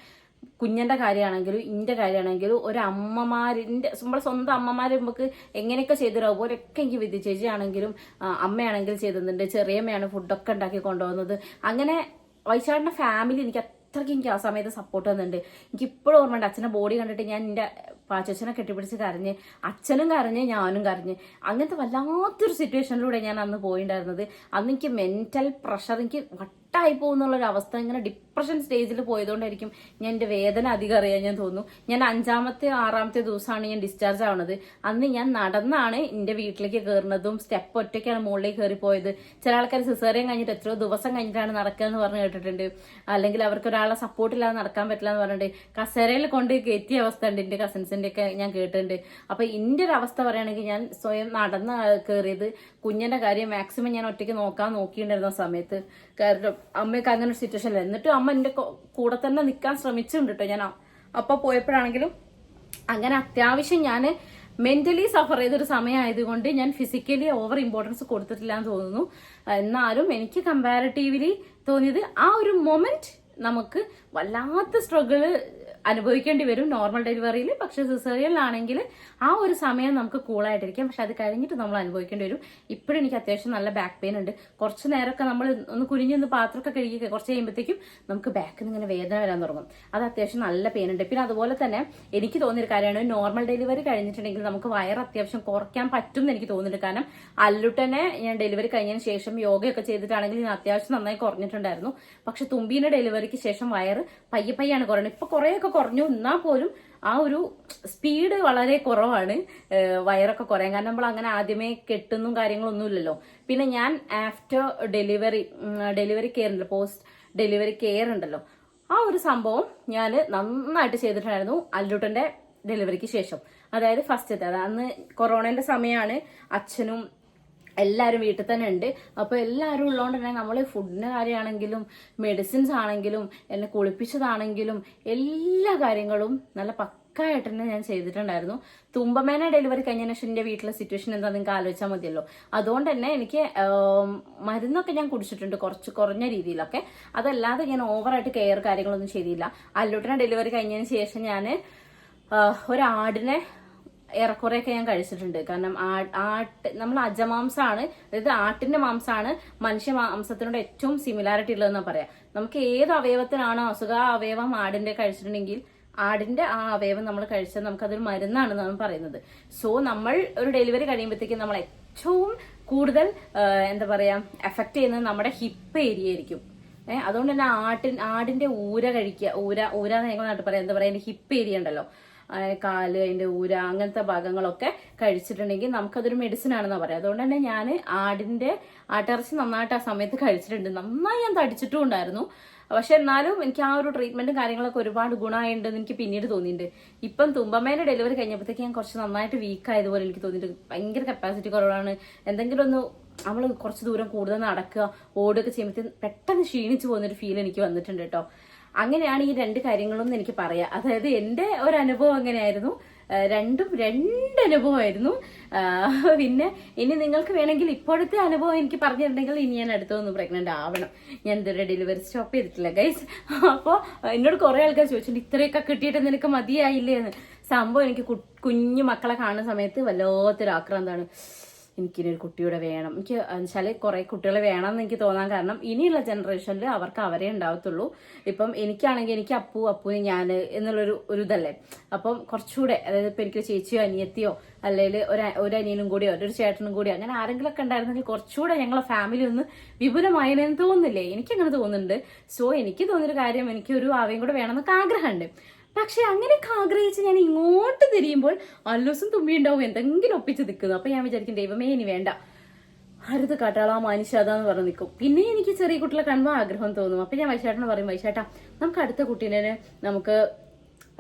Speaker 1: കുഞ്ഞിന്റെ കാര്യമാണെങ്കിലും ഇന്റെ കാര്യമാണെങ്കിലും ഒരു അമ്മമാരിന്റെ നമ്മളെ സ്വന്തം അമ്മമാര് നമുക്ക് എങ്ങനെയൊക്കെ ചെയ്തിരുമോ അതുപോലെയൊക്കെ എനിക്ക് വിദ്യചേച്ചി ആണെങ്കിലും അമ്മയാണെങ്കിലും ചെയ്തിട്ടുണ്ട്. ചെറിയമ്മയാണ് ഫുഡൊക്കെ ഉണ്ടാക്കി കൊണ്ടുപോകുന്നത്. അങ്ങനെ വൈശാഖിന്റെ ഫാമിലി എനിക്ക് അത്രയ്ക്ക് എനിക്ക് ആ സമയത്ത് സപ്പോർട്ട് തന്നിട്ടുണ്ട്. എനിക്ക് ഇപ്പോഴും ഓർമ്മയുണ്ട്, അച്ഛൻ്റെ ബോഡി കണ്ടിട്ട് ഞാൻ എൻ്റെ പാച്ചനെ കെട്ടിപ്പിടിച്ച് കരഞ്ഞ്, അച്ഛനും കരഞ്ഞ്, ഞാനും കരഞ്ഞ്. അങ്ങനത്തെ വല്ലാത്തൊരു സിറ്റുവേഷനിലൂടെ ഞാൻ അന്ന് പോയിണ്ടായിരുന്നത്. അന്ന് എനിക്ക് മെന്റൽ പ്രഷർ, എനിക്ക് വട്ടായി പോകുന്നുള്ളൊരു അവസ്ഥ, ഇങ്ങനെ ഡിപ്രഷൻ സ്റ്റേജിൽ പോയതുകൊണ്ടായിരിക്കും ഞാൻ എൻ്റെ വേദന അധികം അറിയാൻ ഞാൻ തോന്നുന്നു. ഞാൻ 5ാമത്തെ 6ാമത്തെ ദിവസമാണ് ഞാൻ ഡിസ്ചാർജ് ആവുന്നത്. അന്ന് ഞാൻ നടന്നാണ് എൻ്റെ വീട്ടിലേക്ക് കയറുന്നതും, സ്റ്റെപ്പ് ഒറ്റയ്ക്കാണ് മുകളിലേക്ക് കയറിപ്പോയത്. ചില ആൾക്കാർ സിസേറിയൻ കഴിഞ്ഞിട്ട് എത്രയോ ദിവസം കഴിഞ്ഞിട്ടാണ് നടക്കുക എന്ന് പറഞ്ഞ് കേട്ടിട്ടുണ്ട്. അല്ലെങ്കിൽ അവർക്ക് ഒരാളെ സപ്പോർട്ട് ഇല്ലാതെ നടക്കാൻ പറ്റില്ല എന്ന് പറഞ്ഞിട്ട് കസേരയിൽ കൊണ്ട് കയറ്റിയ അവസ്ഥ ഉണ്ട് എൻ്റെ കസിൻസിന്റെ ഒക്കെ ഞാൻ കേട്ടിട്ടുണ്ട്. അപ്പൊ എൻ്റെ ഒരു അവസ്ഥ പറയുകയാണെങ്കിൽ ഞാൻ സ്വയം നടന്ന് കയറിയത്. കുഞ്ഞിന്റെ കാര്യം മാക്സിമം ഞാൻ ഒറ്റയ്ക്ക് നോക്കിയിട്ടുണ്ടായിരുന്ന സമയത്ത്. കാരണം അമ്മയ്ക്ക് അങ്ങനെ ഒരു സിറ്റുവേഷൻ അല്ല. എന്നിട്ടും അമ്മ എന്റെ കൂടെ തന്നെ നിൽക്കാൻ ശ്രമിച്ചിട്ടുണ്ട് കേട്ടോ. ഞാൻ അപ്പൊ പോയപ്പോഴാണെങ്കിലും അങ്ങനെ അത്യാവശ്യം ഞാൻ മെന്റലി സഫർ ചെയ്തൊരു സമയമായതുകൊണ്ട് ഞാൻ ഫിസിക്കലി ഓവർ ഇമ്പോർട്ടൻസ് കൊടുത്തിട്ടില്ല എന്ന് തോന്നുന്നു. എന്നാലും എനിക്ക് കമ്പാരിറ്റീവ്ലി തോന്നിയത് ആ ഒരു മൊമെന്റ് നമുക്ക് വല്ലാത്ത സ്ട്രഗിള് അനുഭവിക്കേണ്ടി വരും നോർമൽ ഡെലിവറിയിൽ. പക്ഷെ സിസേറിയനിലാണെങ്കിൽ ആ ഒരു സമയം നമുക്ക് കൂളായിട്ടിരിക്കാം, പക്ഷെ അത് കഴിഞ്ഞിട്ട് നമ്മൾ അനുഭവിക്കേണ്ടി വരും. ഇപ്പോഴും എനിക്ക് അത്യാവശ്യം നല്ല ബാക്ക് പെയിൻ ഉണ്ട്. കുറച്ച് നേരമൊക്കെ നമ്മൾ ഒന്ന് കുനിഞ്ഞൊന്ന് പാത്രമൊക്കെ കഴുകി കുറച്ച് കഴിയുമ്പോഴത്തേക്കും നമുക്ക് ബാക്കിൽ നിന്ന് ഇങ്ങനെ വേദന വരാൻ തുടങ്ങും. അത് അത്യാവശ്യം നല്ല പെയിൻ ഉണ്ട്. പിന്നെ അതുപോലെ തന്നെ എനിക്ക് തോന്നിയൊരു കാര്യമാണ്, നോർമൽ ഡെലിവറി കഴിഞ്ഞിട്ടുണ്ടെങ്കിൽ നമുക്ക് വയറ് അത്യാവശ്യം കുറയ്ക്കാൻ പറ്റും എന്ന് എനിക്ക് തോന്നുന്നുണ്ട്. കാരണം അല്ലുട്ടനെ ഞാൻ ഡെലിവറി കഴിഞ്ഞതിന് ശേഷം യോഗയൊക്കെ ചെയ്തിട്ടാണെങ്കിൽ ഞാൻ അത്യാവശ്യം നന്നായി കുറഞ്ഞിട്ടുണ്ടായിരുന്നു. പക്ഷെ തുമ്പീന്റെ ഡെലിവറിക്ക് ശേഷം വയറ് പയ്യെ പയ്യാണ് കുറയണം. ഇപ്പൊ കുറേയൊക്കെ കുറഞ്ഞു, എന്നാൽ പോലും ആ ഒരു സ്പീഡ് വളരെ കുറവാണ് വയറൊക്കെ കുറയാൻ. കാരണം നമ്മൾ അങ്ങനെ ആദ്യമേ കെട്ടുന്നും കാര്യങ്ങളൊന്നും ഇല്ലല്ലോ. പിന്നെ ഞാൻ ആഫ്റ്റർ ഡെലിവറി കെയർ ഉണ്ടല്ലോ, പോസ്റ്റ് ഡെലിവറി കെയർ ഉണ്ടല്ലോ, ആ ഒരു സംഭവം ഞാൻ നന്നായിട്ട് ചെയ്തിട്ടുണ്ടായിരുന്നു അല്ലുട്ടന്റെ ഡെലിവറിക്ക് ശേഷം. അതായത് ഫസ്റ്റത്തെ അന്ന് കൊറോണന്റെ സമയമാണ്. അച്ഛനും എല്ലാവരും വീട്ടിൽ തന്നെ ഉണ്ട്. അപ്പോൾ എല്ലാവരും ഉള്ളതുകൊണ്ട് തന്നെ നമ്മൾ ഫുഡിന്റെ കാര്യമാണെങ്കിലും മെഡിസിൻസ് ആണെങ്കിലും എന്നെ കുളിപ്പിച്ചതാണെങ്കിലും എല്ലാ കാര്യങ്ങളും നല്ല പക്കായിട്ട് തന്നെ ഞാൻ ചെയ്തിട്ടുണ്ടായിരുന്നു. തുമ്പമേന ഡെലിവറി കഴിഞ്ഞതിന് ശേഷം എൻ്റെ വീട്ടിലെ സിറ്റുവേഷൻ എന്താ നിങ്ങൾക്ക് ആലോചിച്ചാൽ മതിയല്ലോ. അതുകൊണ്ട് തന്നെ എനിക്ക് മരുന്നൊക്കെ ഞാൻ കുടിച്ചിട്ടുണ്ട്, കുറച്ച് കുറഞ്ഞ രീതിയിലൊക്കെ. അതല്ലാതെ ഞാൻ ഓവറായിട്ട് കെയർ കാര്യങ്ങളൊന്നും ചെയ്തില്ല. അല്ലുട്ടനെ ഡെലിവറി കഴിഞ്ഞതിന് ശേഷം ഞാൻ ഒരാടിനെ ഏറെക്കുറെയൊക്കെ ഞാൻ കഴിച്ചിട്ടുണ്ട്. കാരണം നമ്മൾ അജമാംസമാണ്, അതായത് ആട്ടിന്റെ മാംസമാണ് മനുഷ്യ മാംസത്തിനോട് ഏറ്റവും സിമിലാരിറ്റി ഉള്ളതെന്നാ പറയാം. നമുക്ക് ഏത് അവയവത്തിനാണോ അസുഖം, ആ അവയവം ആടിന്റെ കഴിച്ചിട്ടുണ്ടെങ്കിൽ ആടിന്റെ ആ അവയവം നമ്മൾ കഴിച്ചാൽ നമുക്കതൊരു മരുന്നാണെന്നാണ് പറയുന്നത്. സോ നമ്മൾ ഒരു ഡെലിവറി കഴിയുമ്പോഴത്തേക്കും നമ്മൾ ഏറ്റവും കൂടുതൽ എന്താ പറയാ എഫക്ട് ചെയ്യുന്നത് നമ്മുടെ ഹിപ്പ് ഏരിയ ആയിരിക്കും. അതുകൊണ്ട് തന്നെ ആടിന്റെ ഊര കഴിക്കുക. ഊര ഞങ്ങൾ നാട്ടിൽ പറയാം, എന്താ പറയാ, ഹിപ്പ് ഏരിയ ഉണ്ടല്ലോ, കാല്, അതിന്റെ ഊര, അങ്ങനത്തെ ഭാഗങ്ങളൊക്കെ കഴിച്ചിട്ടുണ്ടെങ്കിൽ നമുക്കതൊരു മെഡിസിൻ ആണെന്നാ പറയാം. അതുകൊണ്ട് തന്നെ ഞാൻ ആട്ടിറച്ചി നന്നായിട്ട് ആ സമയത്ത് കഴിച്ചിട്ടുണ്ട്. നന്നായി ഞാൻ തടിച്ചിട്ടും ഉണ്ടായിരുന്നു. പക്ഷെ എന്നാലും എനിക്ക് ആ ഒരു ട്രീറ്റ്മെന്റും കാര്യങ്ങളൊക്കെ ഒരുപാട് ഗുണമായിട്ടുണ്ടെന്ന് എനിക്ക് പിന്നീട് തോന്നിയിട്ടുണ്ട്. ഇപ്പം തുമ്പമ്മേന്റെ ഡെലിവറി കഴിഞ്ഞപ്പോഴത്തേക്ക് ഞാൻ കുറച്ച് നന്നായിട്ട് വീക്ക് ആയതുപോലെ എനിക്ക് തോന്നിയിട്ടുണ്ട്. ഭയങ്കര കപ്പാസിറ്റി കുറവാണ്. എന്തെങ്കിലും ഒന്ന് നമ്മൾ കുറച്ച് ദൂരം കൂടുതൽ നടക്കുക, ഓടുകയൊക്കെ ചെയ്യുമ്പോഴത്തേക്കും പെട്ടെന്ന് ക്ഷീണിച്ചു പോകുന്നൊരു ഫീൽ എനിക്ക് വന്നിട്ടുണ്ട് കേട്ടോ. അങ്ങനെയാണ് ഈ രണ്ട് കാര്യങ്ങളും എനിക്ക് പറയാം. അതായത് എന്റെ ഒരു അനുഭവം അങ്ങനെയായിരുന്നു. രണ്ട് അനുഭവമായിരുന്നു. പിന്നെ ഇനി നിങ്ങൾക്ക് വേണമെങ്കിൽ ഇപ്പോഴത്തെ അനുഭവം എനിക്ക് പറഞ്ഞിട്ടുണ്ടെങ്കിൽ ഇനി ഞാൻ അടുത്തൊന്ന് പ്രഗ്നന്റ് ആവണം. ഞാൻ ഇതുവരെ ഡെലിവറി സ്റ്റോപ്പ് ചെയ്തിട്ടില്ല ഗൈസ്. അപ്പോൾ എന്നോട് കുറെ ആൾക്കാർ ചോദിച്ചിട്ടുണ്ട് ഇത്രയൊക്കെ കിട്ടിയിട്ട് നിനക്ക് മതിയായില്ലേ എന്ന്. സംഭവം എനിക്ക് കുഞ്ഞു മക്കളെ കാണുന്ന സമയത്ത് വല്ലാത്തൊരു ആക്രാന്താണ്. എനിക്കിനൊരു കുട്ടിയുടെ വേണം. എനിക്ക് വെച്ചാൽ കുറെ കുട്ടികളെ വേണമെന്ന് എനിക്ക് തോന്നാൻ കാരണം ഇനിയുള്ള ജനറേഷനിൽ അവർക്ക് അവരെ ഉണ്ടാവത്തുള്ളൂ. ഇപ്പം എനിക്കാണെങ്കിൽ എനിക്ക് അപ്പുവിന് ഞാൻ എന്നുള്ളൊരു ഇതല്ലേ. അപ്പം കുറച്ചുകൂടെ, അതായത് ഇപ്പം എനിക്ക് ചേച്ചിയോ അനിയത്തിയോ അല്ലെങ്കിൽ ഒരു അനിയനും കൂടിയോ ഒരു ചേട്ടനും കൂടിയോ അങ്ങനെ ആരെങ്കിലുമൊക്കെ ഉണ്ടായിരുന്നെങ്കിൽ കുറച്ചുകൂടെ ഞങ്ങളെ ഫാമിലി ഒന്ന് വിപുലമായെന്ന് തോന്നുന്നില്ലേ? എനിക്കങ്ങനെ തോന്നുന്നുണ്ട്. സോ എനിക്ക് തോന്നിയൊരു കാര്യം, എനിക്കൊരു ആവയും കൂടെ വേണമെന്നൊക്കെ ആഗ്രഹമുണ്ട്. പക്ഷെ അങ്ങനെയൊക്കെ ആഗ്രഹിച്ച് ഞാൻ ഇങ്ങോട്ട് തിരിയുമ്പോൾ അല്ലൂസും തുമ്പി ഉണ്ടാവും എന്തെങ്കിലും ഒപ്പിച്ച് നിൽക്കുന്നു. അപ്പൊ ഞാൻ വിചാരിക്കും ദൈവമേ ഇനി വേണ്ട, അരുത് കാട്ടാളാ മനുഷ്യാതാന്ന് പറഞ്ഞ് നിൽക്കും. പിന്നെ എനിക്ക് ചെറിയ കുട്ടികളെ കാണുമ്പോൾ ആഗ്രഹം തോന്നും. അപ്പൊ ഞാൻ വൈശേട്ടനെ പറയും, വൈശേട്ടാ നമുക്ക് അടുത്ത കുട്ടീനെ നമുക്ക്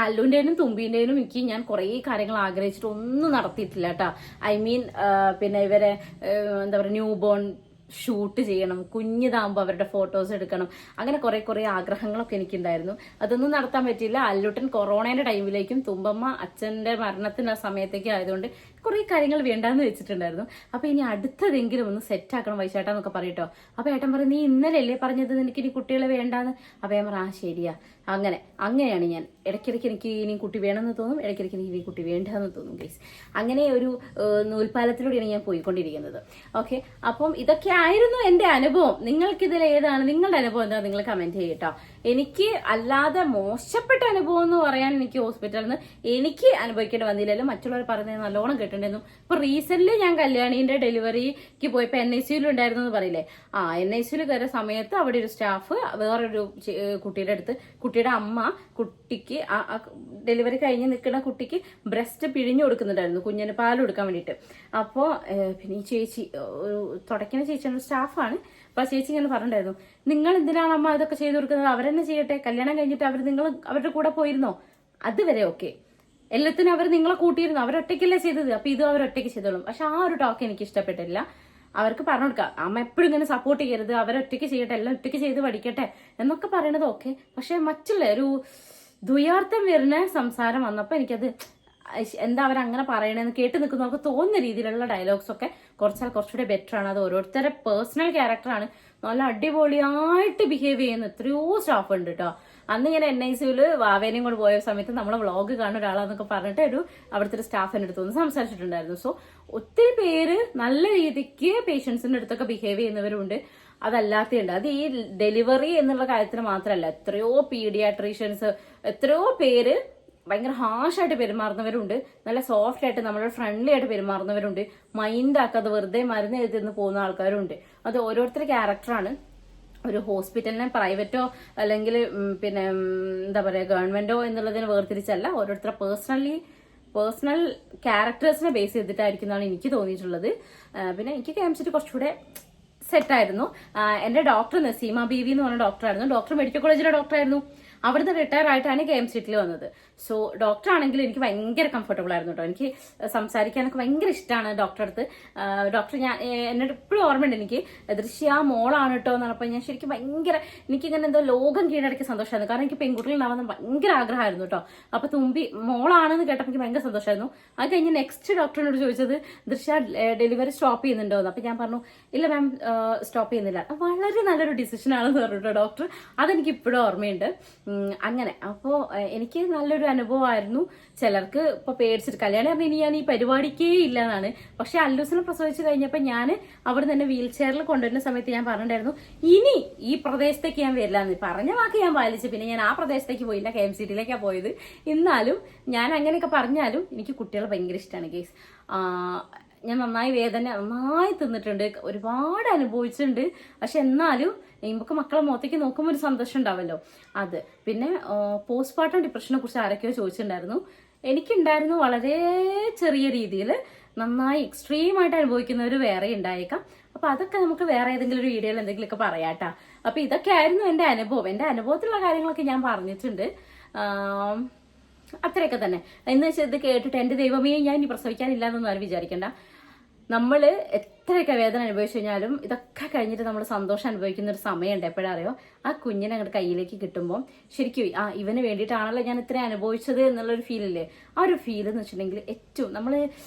Speaker 1: അല്ലുവിന്റെനും തുമ്പീന്റെനും എനിക്ക് ഞാൻ കുറെ കാര്യങ്ങൾ ആഗ്രഹിച്ചിട്ട് ഒന്നും നടത്തിയിട്ടില്ല കേട്ടാ. ഐ മീൻ പിന്നെ ഇവരെ എന്താ പറയുക ന്യൂ ബോൺ ഷൂട്ട് ചെയ്യണം, കുഞ്ഞിതാകുമ്പോൾ അവരുടെ ഫോട്ടോസ് എടുക്കണം, അങ്ങനെ കുറെ ആഗ്രഹങ്ങളൊക്കെ എനിക്കുണ്ടായിരുന്നു. അതൊന്നും നടത്താൻ പറ്റിയില്ല. അല്ലുട്ടൻ കൊറോണയുടെ ടൈമിലേക്കും തുമ്പമ്മ അച്ഛന്റെ മരണത്തിന്റെ സമയത്തേക്കും ആയതുകൊണ്ട് കുറെ കാര്യങ്ങൾ വേണ്ടാന്ന് വെച്ചിട്ടുണ്ടായിരുന്നു. അപ്പൊ ഇനി അടുത്തതെങ്കിലും ഒന്ന് സെറ്റ് ആക്കണം വൈശേട്ടാന്നൊക്കെ പറയട്ടോ. അപ്പൊ ഏട്ടൻ പറയും നീ ഇന്നലെയല്ലേ പറഞ്ഞത് നിനക്ക് ഇനി കുട്ടികളെ വേണ്ടാന്ന്. അപ്പൊ ഞാൻ പറ ആ ശരിയാ. അങ്ങനെയാണ് ഞാൻ ഇടയ്ക്കിടയ്ക്ക് എനിക്ക് ഇനി കുട്ടി വേണമെന്ന് തോന്നും, ഇടയ്ക്കിടയ്ക്ക് എനിക്ക് ഇനി കുട്ടി വേണ്ടെന്ന് തോന്നും ഗൈസ്. അങ്ങനെ ഒരു നൂൽപ്പാലത്തിലൂടെയാണ് ഞാൻ പോയിക്കൊണ്ടിരിക്കുന്നത്. ഓക്കെ, അപ്പം ഇതൊക്കെ ആയിരുന്നു എന്റെ അനുഭവം. നിങ്ങൾക്കിതിൽ ഏതാണ് നിങ്ങളുടെ അനുഭവം എന്താ നിങ്ങൾ കമന്റ് ചെയ്യട്ടോ. എനിക്ക് അല്ലാതെ മോശപ്പെട്ട അനുഭവം എന്ന് പറയാൻ എനിക്ക് ഹോസ്പിറ്റലിൽ നിന്ന് എനിക്ക് അനുഭവിക്കേണ്ടി വന്നില്ലല്ലോ. മറ്റുള്ളവർ പറയുന്നത് നല്ലോണം കേട്ടിട്ടുണ്ടായിരുന്നു. ഇപ്പൊ റീസെന്റ് ഞാൻ കല്യാണീന്റെ ഡെലിവറിക്ക് പോയപ്പോ NICU ഉണ്ടായിരുന്നു എന്ന് പറയില്ലേ, NICU കയറിയ സമയത്ത് അവിടെ ഒരു സ്റ്റാഫ് വേറൊരു കുട്ടിയുടെ അടുത്ത്, കുട്ടിയുടെ അമ്മ കുട്ടിക്ക് ഡെലിവറി കഴിഞ്ഞ് നിൽക്കുന്ന കുട്ടിക്ക് ബ്രസ്റ്റ് പിഴിഞ്ഞു കൊടുക്കുന്നുണ്ടായിരുന്നു, കുഞ്ഞിന് പാൽ കൊടുക്കാൻ വേണ്ടിയിട്ട്. അപ്പോൾ പിന്നെ ഈ ചേച്ചി തുടക്കുന്ന ചേച്ചിയുടെ സ്റ്റാഫാണ്. അപ്പൊ ചേച്ചി ഇങ്ങനെ പറഞ്ഞിട്ടുണ്ടായിരുന്നു, നിങ്ങൾ എന്തിനാണ് അമ്മ ഇതൊക്കെ ചെയ്തു കൊടുക്കുന്നത്, അവരെന്നെ ചെയ്യട്ടെ, കല്യാണം കഴിഞ്ഞിട്ട് നിങ്ങൾ അവരുടെ കൂടെ പോയിരുന്നോ, അതുവരെ ഓക്കെ, എല്ലാത്തിനും അവർ നിങ്ങളെ കൂട്ടിയിരുന്നു, അവരൊറ്റയ്ക്കല്ലേ ചെയ്തത്, അപ്പൊ ഇതും അവരൊറ്റയ്ക്ക് ചെയ്തോളും. പക്ഷെ ആ ഒരു ടോക്ക് എനിക്ക് ഇഷ്ടപ്പെട്ടില്ല. അവർക്ക് പറഞ്ഞു കൊടുക്കാം, അമ്മ എപ്പോഴും ഇങ്ങനെ സപ്പോർട്ട് ചെയ്യരുത്, അവരൊറ്റയ്ക്ക് ചെയ്യട്ടെ, എല്ലാം ഒറ്റയ്ക്ക് ചെയ്ത് പഠിക്കട്ടെ എന്നൊക്കെ പറയണത് ഓക്കെ. പക്ഷെ മറ്റുള്ള ഒരു ദ്വയാർത്ഥം വരുന്ന സംസാരം വന്നപ്പോ എനിക്കത് എന്താ അവരങ്ങനെ പറയണതെന്ന് കേട്ട് നിൽക്കുന്നവർക്ക് തോന്നുന്ന രീതിയിലുള്ള ഡയലോഗ്സ് ഒക്കെ കുറച്ചുകൂടെ ബെറ്റർ ആണ്. അത് ഓരോരുത്തരുടെ പേഴ്സണൽ ക്യാരക്ടറാണ്. നല്ല അടിപൊളിയായിട്ട് ബിഹേവ് ചെയ്യുന്ന എത്രയോ സ്റ്റാഫ് ഉണ്ട് കേട്ടോ. അന്ന് ഞാൻ NICUവിൽ വാവേനയും കൊണ്ട് പോയ സമയത്ത് നമ്മളെ വ്ളോഗ് കാണുന്ന ഒരാളാന്നൊക്കെ പറഞ്ഞിട്ട് അവിടുത്തെ ഒരു സ്റ്റാഫിന്റെ അടുത്ത് ഒന്ന് സംസാരിച്ചിട്ടുണ്ടായിരുന്നു. സോ ഒത്തിരി പേര് നല്ല രീതിക്ക് പേഷ്യൻസിന്റെ അടുത്തൊക്കെ ബിഹേവ് ചെയ്യുന്നവരുണ്ട്, അതല്ലാത്തതുണ്ട്. അത് ഈ ഡെലിവറി എന്നുള്ള കാര്യത്തിന് മാത്രമല്ല, എത്രയോ പീഡിയാട്രീഷ്യൻസ്, എത്രയോ പേര് ഭയങ്കര ഹാഷായിട്ട് പെരുമാറുന്നവരുണ്ട്, നല്ല സോഫ്റ്റ് ആയിട്ട് നമ്മളോട് ഫ്രണ്ട്ലി ആയിട്ട് പെരുമാറുന്നവരുണ്ട്, മൈൻഡ് ആക്കാതെ വെറുതെ മരുന്ന് എഴുതി പോകുന്ന ആൾക്കാരുണ്ട്. അത് ഓരോരുത്തരുടെ ക്യാരക്ടറാണ്. ഒരു ഹോസ്പിറ്റലിനെ പ്രൈവറ്റോ അല്ലെങ്കിൽ പിന്നെ എന്താ പറയുക ഗവൺമെന്റോ എന്നുള്ളതിന് വേർതിരിച്ചല്ല, ഓരോരുത്തരുടെ പേഴ്സണൽ ക്യാരക്ടേഴ്സിനെ ബേസ് ചെയ്തിട്ടായിരിക്കുന്നതാണ് എനിക്ക് തോന്നിയിട്ടുള്ളത്. പിന്നെ എനിക്ക് KMCT കുറച്ചുകൂടെ സെറ്റായിരുന്നു. എന്റെ ഡോക്ടർ നസീമ ബീവി എന്ന് പറഞ്ഞ ഡോക്ടറായിരുന്നു. ഡോക്ടർ മെഡിക്കൽ കോളേജിലെ ഡോക്ടറായിരുന്നു. അവിടുന്ന് റിട്ടയർ ആയിട്ടാണ് KMCTയിൽ വന്നത്. സോ ഡോക്ടർ ആണെങ്കിൽ എനിക്ക് ഭയങ്കര കംഫർട്ടബിൾ ആയിരുന്നു കേട്ടോ. എനിക്ക് സംസാരിക്കാനൊക്കെ ഭയങ്കര ഇഷ്ടമാണ് ഡോക്ടറെ അടുത്ത്. ഡോക്ടർ എന്നോട് എപ്പോഴും ഓർമ്മയുണ്ട്, എനിക്ക് ദൃശ്യ മോളാണ് കേട്ടോ എന്ന് പറഞ്ഞപ്പോൾ ഞാൻ ശരിക്കും ഭയങ്കര, എനിക്കിങ്ങനെ എന്തോ ലോകം കീഴടക്കിയ സന്തോഷമായിരുന്നു. കാരണം എനിക്ക് പെൺകുട്ടികൾ ഉണ്ടാവുന്ന ഭയങ്കര ആഗ്രഹമായിരുന്നു കേട്ടോ. അപ്പൊ തുമ്പി മോളാണെന്ന് കേട്ടപ്പോൾ എനിക്ക് ഭയങ്കര സന്തോഷമായിരുന്നു. അത് കഴിഞ്ഞ് നെക്സ്റ്റ് ഡോക്ടറിനോട് ചോദിച്ചത് ദൃശ്യ ഡെലിവറി സ്റ്റോപ്പ് ചെയ്യുന്നുണ്ടോ എന്ന്. അപ്പൊ ഞാൻ പറഞ്ഞു ഇല്ല മാം, സ്റ്റോപ്പ് ചെയ്യുന്നില്ല. വളരെ നല്ലൊരു ഡിസിഷൻ ആണെന്ന് പറഞ്ഞിട്ടോ ഡോക്ടർ. അതെനിക്ക് ഇപ്പോഴും ഓർമ്മയുണ്ട്. അങ്ങനെ അപ്പോൾ എനിക്ക് നല്ലൊരു അനുഭവമായിരുന്നു. ചിലർക്ക് ഇപ്പൊ പേടിച്ചിട്ട് കല്യാണം പറഞ്ഞാൽ ഇനി ഞാൻ ഈ പരിപാടിക്കേ ഇല്ല എന്നാണ്. പക്ഷെ അല്ലൂസിനെ പ്രസവിച്ച് കഴിഞ്ഞപ്പോൾ ഞാൻ അവിടെ തന്നെ വീൽ ചെയറിൽ കൊണ്ടുവരുന്ന സമയത്ത് ഞാൻ പറഞ്ഞിട്ടുണ്ടായിരുന്നു ഇനി ഈ പ്രദേശത്തേക്ക് ഞാൻ വരില്ല എന്ന്. പറഞ്ഞ വാക്ക് ഞാൻ പാലിച്ചു. പിന്നെ ഞാൻ ആ പ്രദേശത്തേക്ക് പോയില്ല, KMCTയിലേക്കാണ് പോയത്. എന്നാലും ഞാൻ അങ്ങനെയൊക്കെ പറഞ്ഞാലും എനിക്ക് കുട്ടികളെ ഭയങ്കര ഇഷ്ടമാണ് കേസ്. ഞാൻ നന്നായി തിന്നിട്ടുണ്ട്, ഒരുപാട് അനുഭവിച്ചിട്ടുണ്ട്. പക്ഷെ എന്നാലും നമുക്ക് മക്കളെ മുഖത്തേക്ക് നോക്കുമ്പോൾ ഒരു സന്തോഷം ഉണ്ടാവല്ലോ അത്. പിന്നെ പോസ്റ്റ്മോർട്ടം ഡിപ്രഷനെ കുറിച്ച് ആരൊക്കെയോ ചോദിച്ചിട്ടുണ്ടായിരുന്നു. എനിക്കുണ്ടായിരുന്നു വളരെ ചെറിയ രീതിയിൽ. നന്നായി എക്സ്ട്രീമായിട്ട് അനുഭവിക്കുന്നവർ വേറെ ഉണ്ടായേക്കാം. അപ്പൊ അതൊക്കെ നമുക്ക് വേറെ ഏതെങ്കിലും ഒരു വീഡിയോയിൽ എന്തെങ്കിലുമൊക്കെ പറയാട്ടാ. അപ്പൊ ഇതൊക്കെ ആയിരുന്നു എന്റെ അനുഭവം. എന്റെ അനുഭവത്തിലുള്ള കാര്യങ്ങളൊക്കെ ഞാൻ പറഞ്ഞിട്ടുണ്ട്. അത്രയൊക്കെ തന്നെ. എന്ന് വെച്ചാൽ ഇത് കേട്ടിട്ട് എന്റെ ദൈവമേ ഞാൻ ഇനി പ്രസവിക്കാനില്ല എന്നൊന്നും ആരും വിചാരിക്കണ്ട. നമ്മൾ എത്രയൊക്കെ വേദന അനുഭവിച്ചു കഴിഞ്ഞാലും ഇതൊക്കെ കഴിഞ്ഞിട്ട് നമ്മൾ സന്തോഷം അനുഭവിക്കുന്ന ഒരു സമയമുണ്ട്. എപ്പോഴറിയോ, ആ കുഞ്ഞിനെ അങ്ങോട്ട് കയ്യിലേക്ക് കിട്ടുമ്പോൾ ശരിക്കും ഇവന് വേണ്ടിയിട്ടാണല്ലോ ഞാൻ ഇത്രയും അനുഭവിച്ചത് എന്നുള്ളൊരു ഫീലില്ലേ. ആ ഒരു ഫീൽ എന്ന് വെച്ചിട്ടുണ്ടെങ്കിൽ ഏറ്റവും നമ്മൾ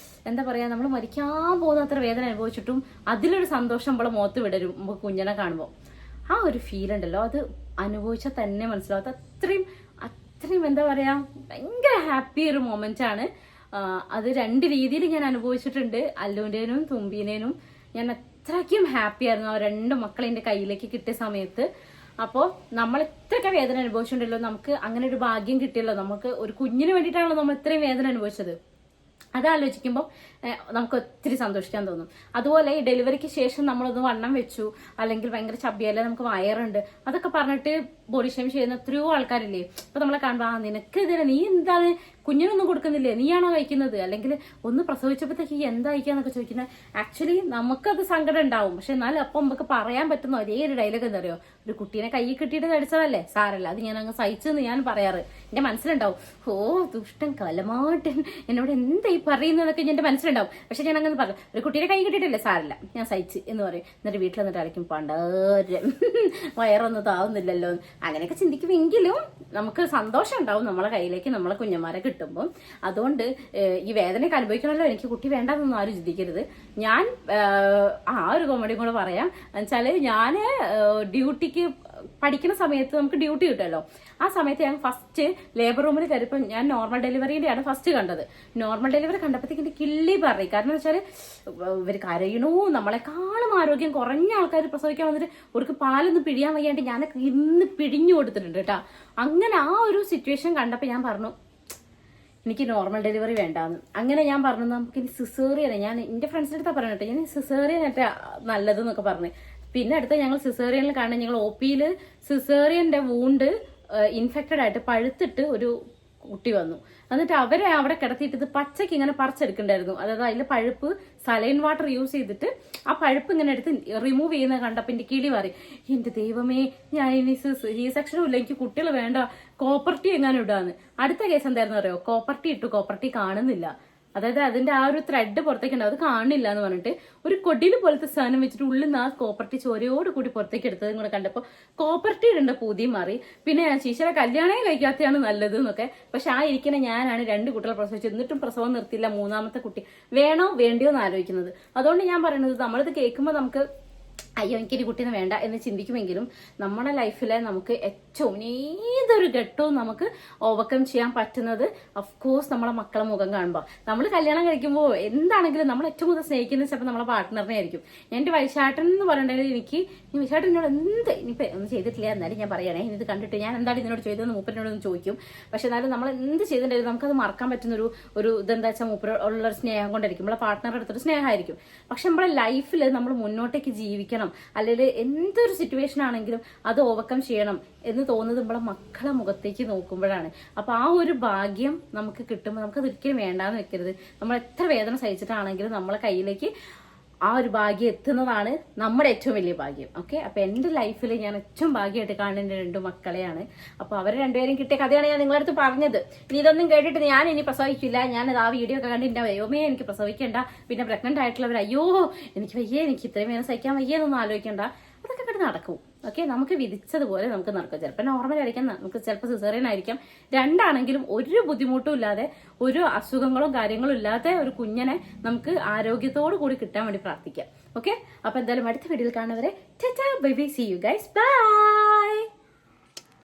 Speaker 1: എന്താ പറയാ, നമ്മൾ മരിക്കാൻ പോകുന്ന അത്ര വേദന അനുഭവിച്ചിട്ടും അതിലൊരു സന്തോഷം നമ്മളെ മുഖത്ത് വിടരും കുഞ്ഞിനെ കാണുമ്പോൾ. ആ ഒരു ഫീൽ ഉണ്ടല്ലോ, അത് അനുഭവിച്ചാൽ തന്നെ മനസ്സിലാവാത്ത അത്രയും എന്താ പറയാ, ഭയങ്കര ഹാപ്പി ഒരു മൊമെന്റ് ആണ്. അത് രണ്ട് രീതിയിൽ ഞാൻ അനുഭവിച്ചിട്ടുണ്ട്. അല്ലുവിൻ്റെനും തുമ്പീനേനും ഞാൻ അത്രയ്ക്കും ഹാപ്പി ആയിരുന്നു ആ രണ്ട് മക്കളെ എൻ്റെ കയ്യിലേക്ക് കിട്ടിയ സമയത്ത്. അപ്പോൾ നമ്മൾ ഇത്രയൊക്കെ വേദന അനുഭവിച്ചിട്ടുണ്ടല്ലോ, നമുക്ക് അങ്ങനെ ഒരു ഭാഗ്യം കിട്ടിയല്ലോ. നമുക്ക് ഒരു കുഞ്ഞിന് വേണ്ടിയിട്ടാണല്ലോ നമ്മൾ ഇത്രയും വേദന അനുഭവിച്ചത്. അതാലോചിക്കുമ്പോൾ നമുക്ക് ഒത്തിരി സന്തോഷിക്കാൻ തോന്നും. അതുപോലെ ഈ ഡെലിവറിക്ക് ശേഷം നമ്മളൊന്ന് വണ്ണം വെച്ചു, അല്ലെങ്കിൽ ഭയങ്കര ചബ്ബിയല്ല, നമുക്ക് വയറുണ്ട്, അതൊക്കെ പറഞ്ഞിട്ട് ബോഡി ഷേം ചെയ്യുന്ന എത്രയോ ആൾക്കാരില്ലേ. അപ്പൊ നമ്മളെ കാണുമ്പോൾ നിനക്ക് ഇതിനെ നീ എന്താണ് കുഞ്ഞിനൊന്നും കൊടുക്കുന്നില്ലേ, നീയാണോ കഴിക്കുന്നത്, അല്ലെങ്കിൽ ഒന്ന് പ്രസവിച്ചപ്പോഴത്തേക്ക് എന്താ കഴിക്കാന്നൊക്കെ ചോദിക്കുന്നത്. ആക്ച്വലി നമുക്കത് സങ്കടം ഉണ്ടാവും. പക്ഷെ എന്നാലും അപ്പം നമുക്ക് പറയാൻ പറ്റുന്ന ഒരേ ഒരു ഡയലോഗ് എന്താ അറിയോ, ഒരു കുട്ടീനെ കൈ കിട്ടിയിട്ട് നടിച്ചതല്ലേ, സാരല്ല, അത് ഞാൻ അങ്ങ് സഹിച്ചെന്ന് ഞാൻ പറയാറ്. എന്റെ മനസ്സിലുണ്ടാവും, ഓ ദുഷ്ടൻ കലമാട്ടൻ എന്നോട് എന്താ ഈ പറയുന്നതൊക്കെ എന്റെ മനസ്സിലുണ്ടാവും. പക്ഷെ ഞാൻ അങ്ങനെ പറഞ്ഞു, ഒരു കുട്ടീനെ കൈ കിട്ടിയിട്ടില്ലേ, സാരല്ല, ഞാൻ സഹിച്ച് എന്ന് പറയും. എന്നിട്ട് വീട്ടിൽ വന്നിട്ട് അലക്കും പണ്ടേരം വയറൊന്നും താവുന്നില്ലല്ലോ, അങ്ങനെയൊക്കെ ചിന്തിക്കുമെങ്കിലും നമുക്ക് സന്തോഷം ഉണ്ടാവും നമ്മളെ കയ്യിലേക്ക് നമ്മളെ കുഞ്ഞന്മാരെ കിട്ടുമ്പോൾ. അതുകൊണ്ട് ഈ വേദനയൊക്കെ അനുഭവിക്കണമല്ലോ, എനിക്ക് കുട്ടി വേണ്ടെന്നൊന്നും ആരും ചിന്തിക്കരുത്. ഞാൻ ഒരു കോമഡി കൂടെ പറയാം. എന്നുവെച്ചാല് ഞാന് ഡ്യൂട്ടിക്ക് പഠിക്കുന്ന സമയത്ത് നമുക്ക് ഡ്യൂട്ടി കിട്ടുമല്ലോ. ആ സമയത്ത് ഞാൻ ഫസ്റ്റ് ലേബർ റൂമിൽ കയറിയപ്പോൾ ഞാൻ നോർമൽ ഡെലിവറിയുടെയാണ് ഫസ്റ്റ് കണ്ടത്. നോർമൽ ഡെലിവറി കണ്ടപ്പോഴത്തേക്ക് എന്റെ കിള്ളി പറയും. കാരണം എന്ന് വെച്ചാൽ ഇവർ കരയണോ, നമ്മളെക്കാളും ആരോഗ്യം കുറഞ്ഞ ആൾക്കാർ പ്രസവിക്കാൻ വന്നിട്ട് അവർക്ക് പാലൊന്നും പിഴിയാൻ വയ്യാണ്ട് ഞാനൊക്കെ ഇന്ന് പിഴിഞ്ഞു കൊടുത്തിട്ടുണ്ട് കേട്ടോ. അങ്ങനെ ആ ഒരു സിറ്റുവേഷൻ കണ്ടപ്പോൾ ഞാൻ പറഞ്ഞു എനിക്ക് നോർമൽ ഡെലിവറി വേണ്ടാന്ന്. അങ്ങനെ ഞാൻ പറഞ്ഞു നമുക്ക് ഇനി സിസേറിയനെ, ഞാൻ എന്റെ ഫ്രണ്ട്സിന്റെ അടുത്താ പറഞ്ഞിട്ട് ഞാൻ സിസേറിയനൊക്കെ നല്ലതെന്നൊക്കെ പറഞ്ഞു. പിന്നെ അടുത്ത ഞങ്ങൾ സിസേറിയനിൽ കാണാൻ ഞങ്ങൾ OPയിൽ സിസേറിയന്റെ വൂണ്ട് ഇൻഫെക്റ്റഡ് ആയിട്ട് പഴുത്തിട്ട് ഒരു കുട്ടി വന്നു. എന്നിട്ട് അവരെ അവിടെ കിടത്തിയിട്ട് ഇത് പച്ചയ്ക്ക് ഇങ്ങനെ പറിച്ചെടുക്കണ്ടായിരുന്നു. അതായത് അതിൽ പഴുപ്പ് സലൈൻ വാട്ടർ യൂസ് ചെയ്തിട്ട് ആ പഴുപ്പ് ഇങ്ങനെ എടുത്ത് റിമൂവ് ചെയ്യുന്ന കണ്ടപ്പോൾ എന്റെ കിളി പറയും, എന്റെ ദൈവമേ ഞാൻ ഇനി ഈ സെക്ഷനും ഇല്ല, എനിക്ക് കുട്ടികൾ വേണ്ട, കോപ്പർട്ടി എങ്ങാനും ഇടാന്ന്. അടുത്ത കേസ് എന്തായിരുന്നു അറിയോ, കോപ്പർട്ടി ഇട്ടു, കോപ്പർട്ടി കാണുന്നില്ല. അതായത് അതിന്റെ ആ ഒരു ത്രെഡ് പുറത്തേക്ക് ഉണ്ടാവും, അത് കാണില്ല എന്ന് പറഞ്ഞിട്ട് ഒരു കൊടിയിൽ പോലത്തെ സാധനം വെച്ചിട്ട് ഉള്ളിൽ നിന്ന് ആ കോപ്പർട്ടി ചോരയോട് കൂടി പുറത്തേക്ക് എടുത്തതും കൂടെ കണ്ടപ്പോൾ കോപ്പർട്ടി ഇടേണ്ട പൂതിയും മാറി. പിന്നെ ശീശയുടെ കല്യാണം കഴിക്കാത്തതാണ് നല്ലത് എന്നൊക്കെ. പക്ഷെ ആ ഇരിക്കുന്ന ഞാനാണ് 2 കുട്ടികളെ പ്രസവിച്ചു, എന്നിട്ടും പ്രസവം നിർത്തില്ല, 3ാമത്തെ കുട്ടി വേണോ വേണ്ടിയോ എന്ന് ആലോചിക്കുന്നത്. അതുകൊണ്ട് ഞാൻ പറയുന്നത്, നമ്മളിത് കേൾക്കുമ്പോൾ നമുക്ക് അയ്യോ എനിക്കൊരു കുട്ടീനെ വേണ്ട എന്ന് ചിന്തിക്കുമെങ്കിലും നമ്മുടെ ലൈഫിലെ നമുക്ക് ഏറ്റവും ഏതൊരു ഘട്ടവും നമുക്ക് ഓവർകം ചെയ്യാൻ പറ്റുന്നത് ഓഫ്കോഴ്സ് നമ്മളെ മക്കളെ മുഖം കാണുമ്പോൾ. നമ്മൾ കല്യാണം കഴിക്കുമ്പോൾ എന്താണെങ്കിലും നമ്മൾ ഏറ്റവും കൂടുതൽ സ്നേഹിക്കുന്നത് ചിലപ്പോൾ നമ്മളെ പാർട്ട്ണറിനെ ആയിരിക്കും. എൻ്റെ വൈശാട്ടൻ എന്ന് പറഞ്ഞിട്ടുണ്ടെങ്കിൽ എനിക്ക് വൈശാട്ടൻ എന്നോട് എന്ത് ഇനിയിപ്പോൾ ഒന്നും ചെയ്തിട്ടില്ല എന്നാലും ഞാൻ പറയണേ, ഇത് കണ്ടിട്ട് ഞാൻ എന്താണ് ഇതിനോട് ചെയ്തതെന്ന് മൂപ്പരിനോടൊന്ന് ചോദിക്കും. പക്ഷെ എന്നാലും നമ്മൾ എന്ത് ചെയ്തിട്ടുണ്ടെങ്കിലും നമുക്കത് മറക്കാൻ പറ്റുന്ന ഒരു ഇതെന്താ വെച്ചാൽ മൂപ്പരുള്ള സ്നേഹം കൊണ്ടായിരിക്കും, നമ്മളെ പാർട്ട്ണറുടെ അടുത്തൊരു സ്നേഹമായിരിക്കും. പക്ഷെ നമ്മുടെ ലൈഫിൽ നമ്മൾ മുന്നോട്ടേക്ക് ജീവിക്കണം, അല്ലെങ്കിൽ എന്തൊരു സിറ്റുവേഷൻ ആണെങ്കിലും അത് ഓവർകം ചെയ്യണം എന്ന് തോന്നുന്നത് നമ്മളെ മക്കളെ മുഖത്തേക്ക് നോക്കുമ്പോഴാണ്. അപ്പൊ ആ ഒരു ഭാഗ്യം നമുക്ക് കിട്ടുമ്പോൾ നമുക്കത് ഒരിക്കലും വേണ്ടാന്ന് വെക്കരുത്. നമ്മൾ എത്ര വേദന സഹിച്ചിട്ടാണെങ്കിലും നമ്മളെ കയ്യിലേക്ക് ആ ഒരു ഭാഗ്യം എത്തുന്നതാണ് നമ്മുടെ ഏറ്റവും വലിയ ഭാഗ്യം. ഓക്കെ, അപ്പൊ എന്റെ ലൈഫിൽ ഞാൻ ഏറ്റവും ഭാഗ്യമായിട്ട് കാണുന്ന 2 മക്കളെയാണ്. അപ്പൊ അവരെ 2 പേരും കിട്ടിയ കഥയാണ് ഞാൻ നിങ്ങളുടെ അടുത്ത് പറഞ്ഞത്. ഇനി ഇതൊന്നും കേട്ടിട്ട് ഞാൻ ഇനി പ്രസവിക്കില്ല, ഞാനത് ആ വീഡിയോ ഒക്കെ കണ്ടിട്ട് അയ്യോമേ എനിക്ക് പ്രസവിക്കണ്ട, പിന്നെ പ്രഗ്നന്റ് ആയിട്ടുള്ളവർ അയ്യോ എനിക്ക് വയ്യേ, എനിക്ക് ഇത്രയും വേദന സഹിക്കാൻ വയ്യെന്നൊന്നും ആലോചിക്കണ്ട, അതൊക്കെ കണ്ട് നടക്കും. ഓക്കെ, നമുക്ക് വിധിച്ചതുപോലെ നമുക്ക് നടക്കും. ചിലപ്പോൾ നോർമൽ ആയിരിക്കാം, നമുക്ക് ചിലപ്പോൾ സിസേറിയൻ ആയിരിക്കാം. 2 ആണെങ്കിലും ഒരു ബുദ്ധിമുട്ടും ഇല്ലാതെ, ഒരു അസുഖങ്ങളും കാര്യങ്ങളും ഇല്ലാതെ ഒരു കുഞ്ഞിനെ നമുക്ക് ആരോഗ്യത്തോടു കൂടി കിട്ടാൻ വേണ്ടി പ്രാർത്ഥിക്കാം. ഓക്കെ, അപ്പൊ എന്തായാലും അടുത്ത വീഡിയോയിൽ കാണുന്നവരെ tata bye bye, see you guys, by.